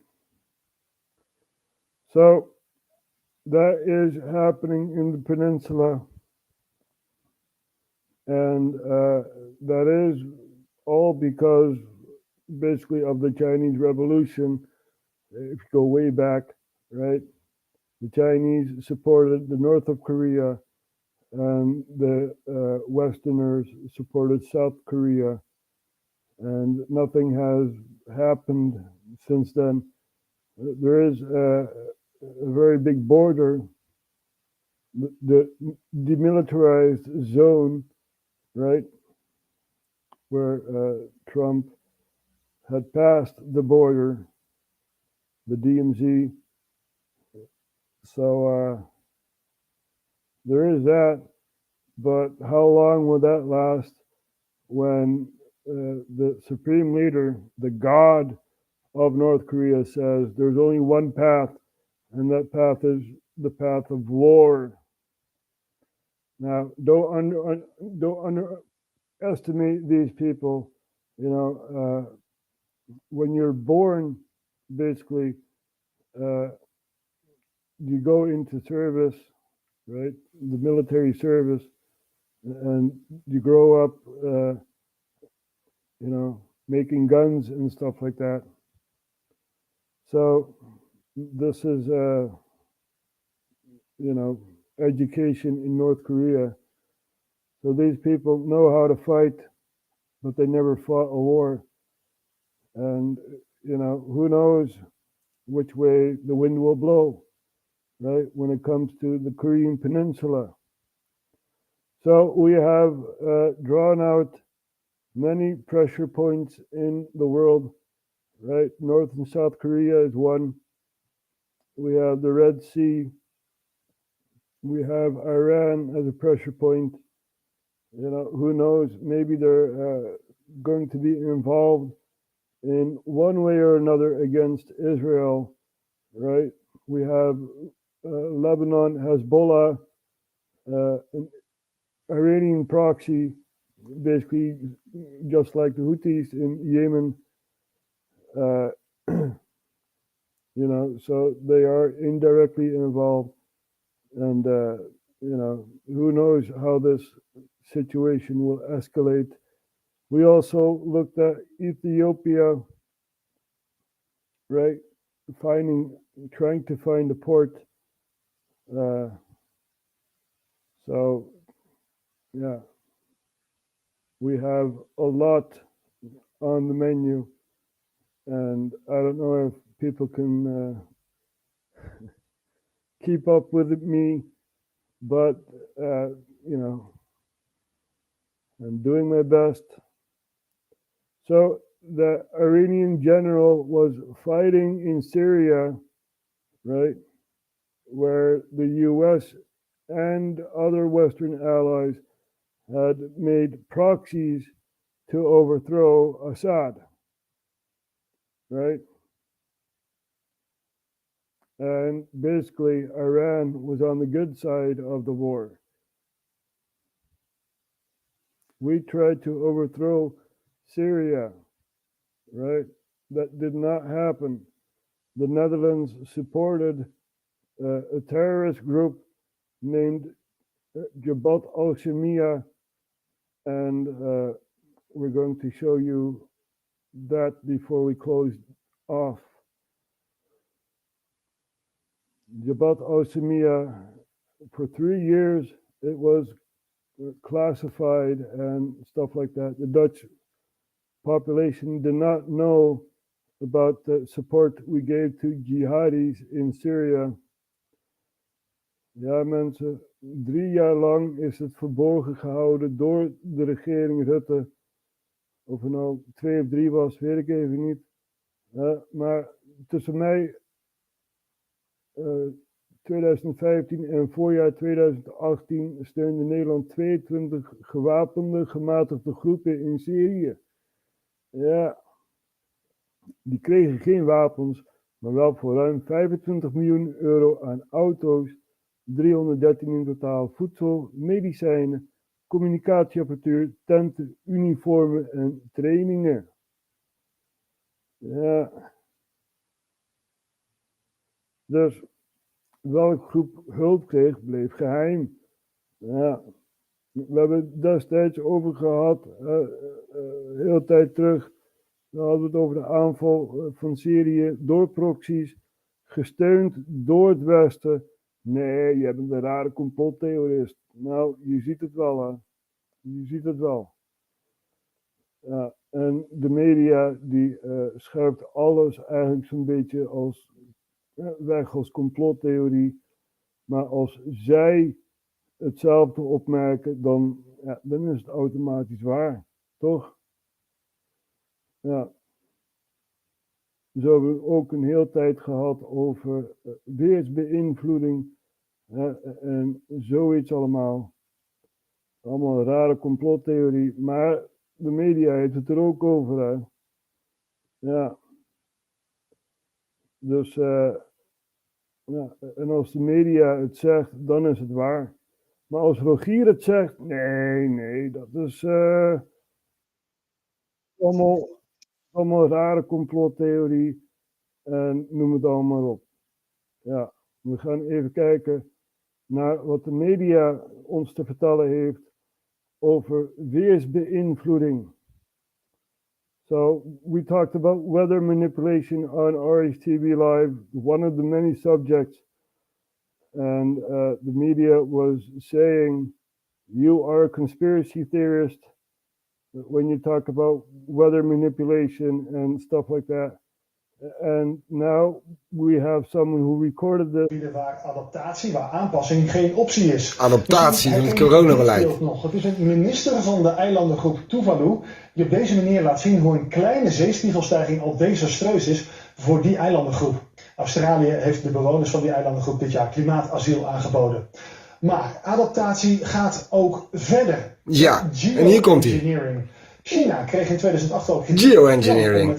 So that is happening in the peninsula, and that is all because basically of the Chinese Revolution. If you go way back, right? The Chinese supported the north of Korea, and the Westerners supported South Korea, and nothing has happened since then. There is a very big border, the demilitarized zone, right, where Trump had passed the border, the DMZ. So there is that, but how long will that last when the supreme leader, the God of North Korea, says there's only one path, and that path is the path of war. Now, don't underestimate these people. When you're born, basically, you go into service, right? The military service, and you grow up, making guns and stuff like that. So this is, education in North Korea. So these people know how to fight, but they never fought a war. And, who knows which way the wind will blow, right, when it comes to the Korean Peninsula. So we have drawn out many pressure points in the world, right? North and South Korea is one. We have the Red Sea. We have Iran as a pressure point. Who knows? Maybe they're going to be involved in one way or another against Israel, right? We have Lebanon, Hezbollah, an Iranian proxy, basically just like the Houthis in Yemen. So they are indirectly involved. And, who knows how this situation will escalate. We also looked at Ethiopia, right? Trying to find a port. We have a lot on the menu, and I don't know if people can keep up with me, but I'm doing my best. So the Iranian general was fighting in Syria, right, where the US and other Western allies had made proxies to overthrow Assad, right? And basically, Iran was on the good side of the war. We tried to overthrow Syria, right? That did not happen. The Netherlands supported a terrorist group named Debat al-Shamia, and we're going to show you that before we close off. Debat al-Shamia, for 3 years, it was classified and stuff like that. The Dutch population did not know about the support we gave to jihadis in Syria. Ja, mensen, 3 jaar lang is het verborgen gehouden door de regering Rutte. Of er nou 2 of 3 was, weet ik even niet. Maar tussen mei 2015 en voorjaar 2018 steunde Nederland 22 gewapende, gematigde groepen in Syrië. Ja, die kregen geen wapens, maar wel voor ruim 25 miljoen euro aan auto's, 313 in totaal, voedsel, medicijnen, communicatieapparatuur, tenten, uniformen en trainingen. Ja. Dus welke groep hulp kreeg, bleef geheim. Ja. We hebben het destijds over gehad, heel tijd terug. Dan hadden we het over de aanval van Syrië door proxies, gesteund door het Westen. Nee, je bent een rare complottheorist. Nou, je ziet het wel, hè. Je ziet het wel. Ja, en de media die schuift alles eigenlijk zo'n beetje als weg als complottheorie. Maar als zij hetzelfde opmerken, dan is het automatisch waar. Toch? Ja. Zo hebben we ook een hele tijd gehad over weersbeïnvloeding en zoiets allemaal. Allemaal een rare complottheorie, maar de media heeft het er ook over. Hè? Ja. Dus, en als de media het zegt, dan is het waar. Maar als Rogier het zegt, nee, dat is allemaal rare complottheorie en noem het allemaal op. Ja, we gaan even kijken naar wat de media ons te vertellen heeft over weersbeïnvloeding. So we talked about weather manipulation on RHTVLive, one of the many subjects. And the media was saying, you are a conspiracy theorist when you talk about weather manipulation and stuff like that. And now we have someone who recorded this. Waar adaptatie, waar aanpassing geen optie is. Adaptatie van het coronabeleid. Het is een minister van de eilandengroep Tuvalu die op deze manier laat zien hoe een kleine zeespiegelstijging al desastreus is voor die eilandengroep. Australië heeft de bewoners van die eilandengroep dit jaar klimaatasiel aangeboden. Maar adaptatie gaat ook verder. Ja, en hier komt hij. China kreeg in 2008 ook geoengineering.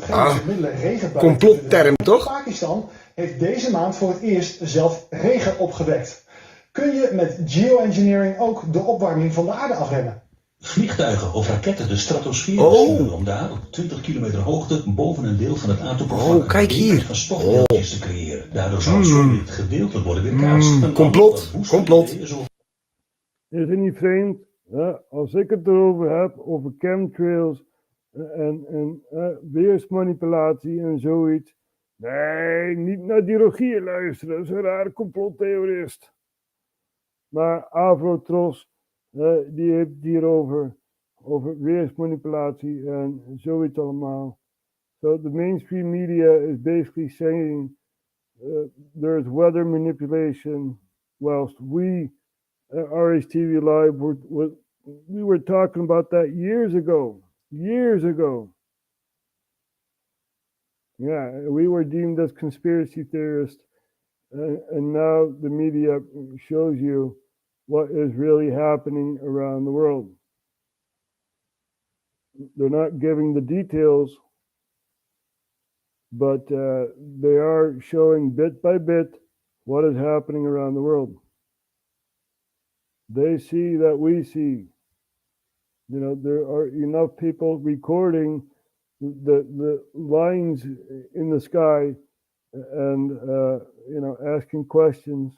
Complotterm toch? Pakistan heeft deze maand voor het eerst zelf regen opgewekt. Kun je met geoengineering ook de opwarming van de aarde afremmen? Vliegtuigen of raketten de stratosfeer sturen om daar op 20 kilometer hoogte boven een deel van het atomprogramma kijk hier. van stofdeeltjes te creëren. Daardoor zou het gedeelte worden weerkaatst. Complot. Is het niet vreemd? Ja, als ik het erover heb, over chemtrails en weersmanipulatie en zoiets. Nee, niet naar die Rogier luisteren, dat is een rare complottheorist. Maar Avrotros, die heeft het hier over weersmanipulatie en zoiets allemaal. So the mainstream media is basically saying there's weather manipulation, whilst we RHTVLive we were talking about that years ago. Yeah, we were deemed as conspiracy theorists, and now the media shows you what is really happening around the world. They're not giving the details, but they are showing bit by bit what is happening around the world. They see that we see. You know, there are enough people recording the lines in the sky and, asking questions.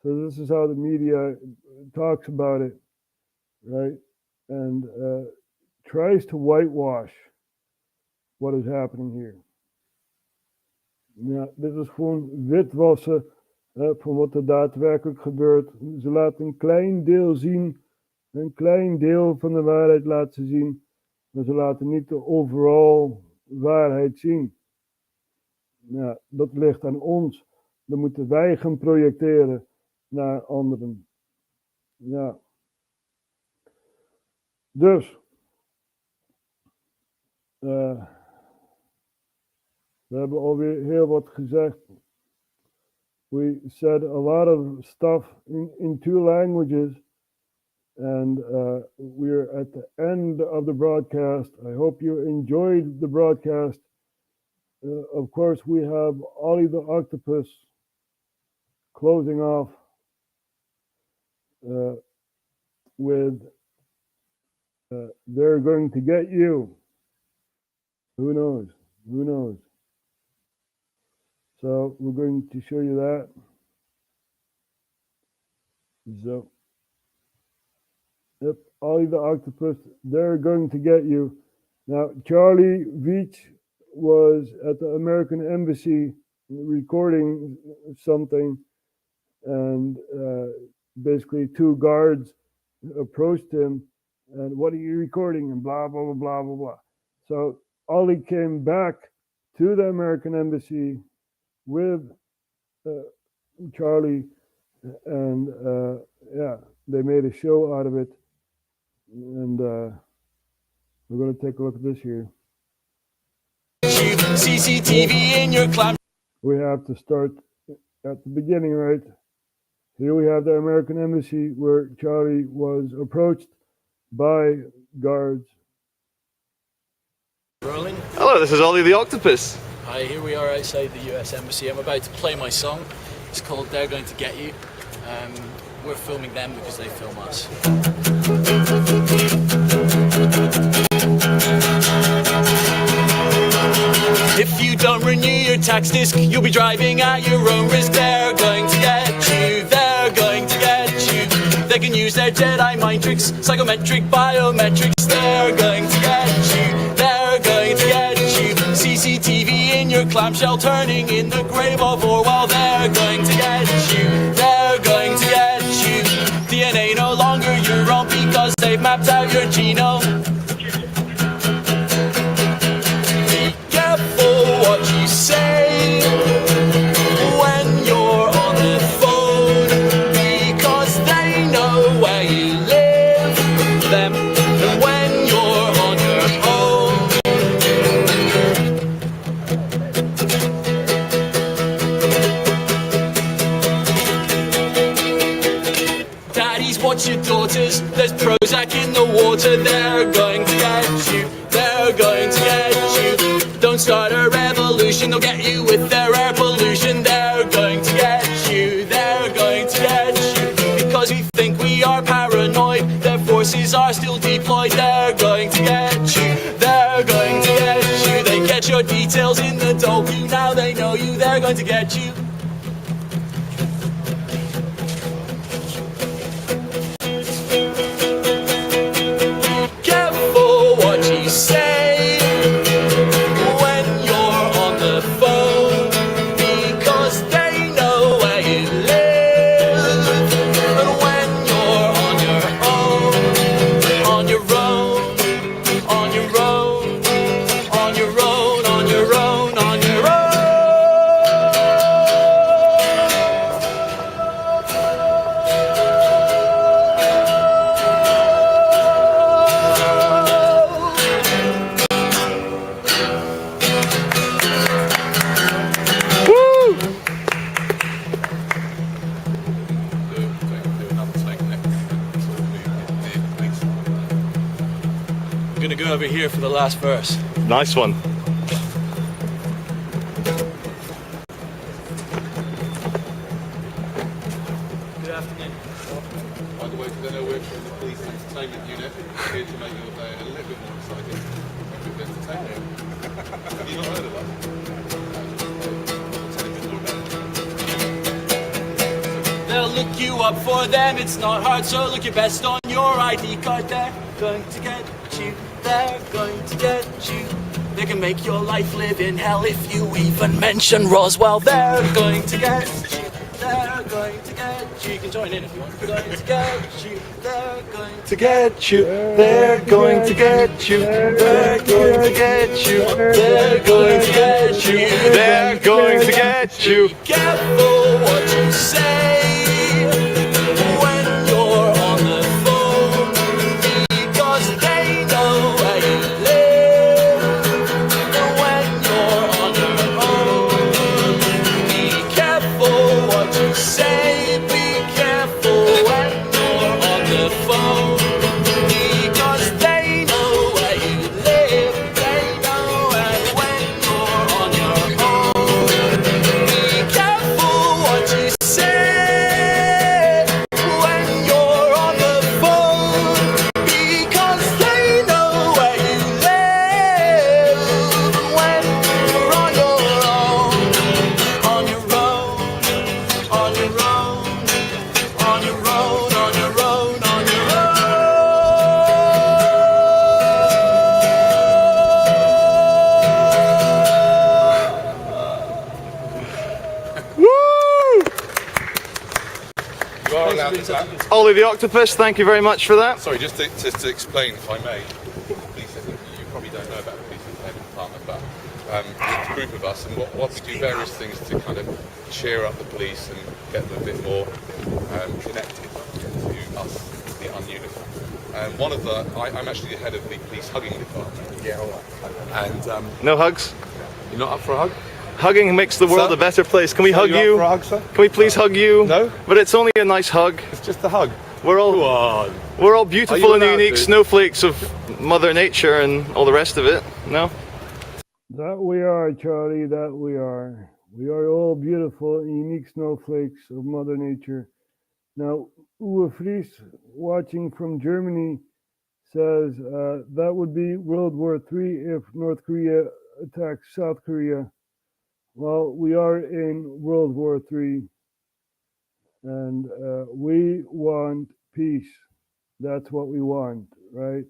So this is how the media talks about it, right? And tries to whitewash what is happening here. Ja, dit is gewoon witwassen van wat er daadwerkelijk gebeurt. Ze laten een klein deel zien, een klein deel van de waarheid laten zien, maar ze laten niet de overall waarheid zien. Ja, dat ligt aan ons. Dan moeten wij gaan projecteren naar anderen. Ja. Dus. We hebben alweer heel wat gezegd. We said a lot of stuff in two languages. And we're at the end of the broadcast. I hope you enjoyed the broadcast. Of course, we have Ollie the Octopus closing off with they're going to get you. Who knows? Who knows? So we're going to show you that. So, yep, Ollie the Octopus, they're going to get you. Now, Charlie Veach was at the American Embassy recording something, and basically two guards approached him, and what are you recording? And blah, blah, blah, blah, blah, blah. So Ollie came back to the American Embassy with Charlie, and yeah, they made a show out of it. And we're going to take a look at this here. CCTV in your climate. We have to start at the beginning, right? Here we have the American Embassy where Charlie was approached by guards. Rolling. Hello, this is Ollie the Octopus. Hi, here we are outside the US Embassy. I'm about to play my song. It's called They're Going to Get You. We're filming them because they film us. If you don't renew your tax disc, you'll be driving at your own risk. They're going to get you, they're going to get you. They can use their Jedi mind tricks, psychometric biometrics. They're going to get you, they're going to get you. CCTV in your clamshell turning in the grave of Orwell. They're going to get you, they're going to get you. DNA no longer your own because they've mapped out your genome. Be careful what you say when you're on the phone, because they know where you live, them, and when you're on your own. Daddies, watch your daughters, there's Prozac in the water. They're going to get you, they're going to get you. Don't start a revolution, they'll get you with their air pollution. They're going to get you, they're going to get you. Because we think we are paranoid, their forces are still deployed. They're going to get you, they're going to get you. They get your details in the dope, you now they know you. They're going to get you. Careful what you say when you're on the phone, because they know where you live, and when you're on your own, on your own, on your own, on your own, on your own, on your own. I'm gonna go over here for the last verse. Nice one. Good afternoon. By the way, because I know we're from the police entertainment unit, here to make your day a little bit more exciting. With entertainment. Have you not heard of us? They'll look you up for them, it's not hard, so look your best on your ID card. They're going to get you, they're going to get you. They can make your life live in hell if you even mention Roswell. They're going to get you, they're going to get you. You can join in if you want. They're going to get you, they're going to get you. They're going to get you, they're going to get you. They're going to get you, they're going to get you. Be careful what you say when you're on the phone, because they know where you live, and when you're on your own. Be careful what you say, be careful when you're on the phone, because they know where you live, they know, and when you're on your own. Be careful what you say when you're on the phone, because they know where you live, when you're on your own, on your own, on your own, on your own, on your own, on your You are allowed to clap. Ollie the Octopus, thank you very much for that. Sorry, just to explain, if I may, the police, you probably don't know about the police entertainment department, but it's a group of us, and what we do various things to kind of cheer up the police and get them a bit more connected to us, the ununiformed. One of the, I'm actually the head of the police hugging department. Yeah, all right. And No hugs? you're not up for a hug? Hugging makes the world Sir? a better place. Can we Sir, hug you up you? for a hug, sir? Can we please hug you? No? But it's only a nice hug. It's just a hug. We're all Go on. We're all Are beautiful you and allowed unique to? snowflakes of Mother Nature and all the rest of it. No? That we are, Charlie, that we are. We are all beautiful and unique snowflakes of Mother Nature. Now, Uwe Fries, watching from Germany, says that would be World War III if North Korea attacks South Korea. Well, we are in World War III, and we want peace. That's what we want, right?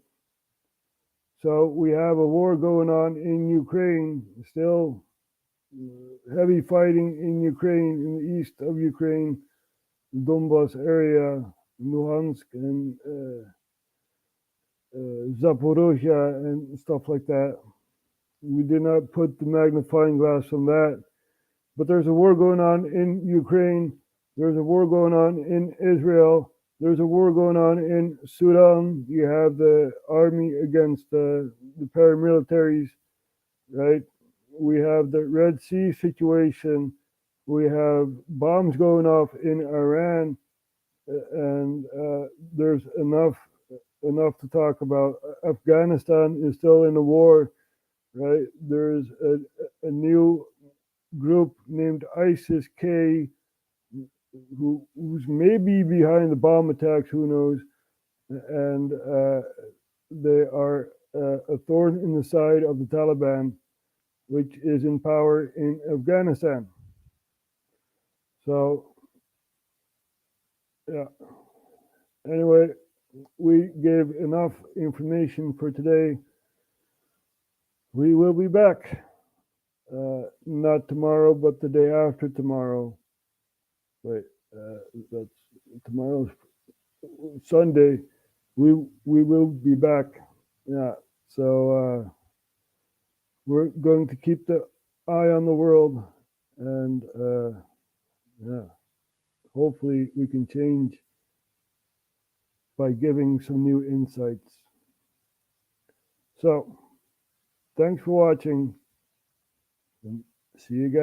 So we have a war going on in Ukraine, still heavy fighting in Ukraine, in the east of Ukraine, the Donbas area, Luhansk and Zaporozhye and stuff like that. We did not put the magnifying glass on that. But there's a war going on in Ukraine. There's a war going on in Israel. There's a war going on in Sudan. You have the army against the paramilitaries, right? We have the Red Sea situation. We have bombs going off in Iran. And there's enough to talk about. Afghanistan is still in a war, right? There's a new group named ISIS-K who's maybe behind the bomb attacks, who knows? And they are a thorn in the side of the Taliban, which is in power in Afghanistan. So, yeah. Anyway, we gave enough information for today. We will be back. Not tomorrow, but the day after tomorrow. Wait, that's tomorrow's Sunday. We will be back. Yeah. So we're going to keep the eye on the world, and yeah, hopefully we can change by giving some new insights. So, thanks for watching, and see you guys.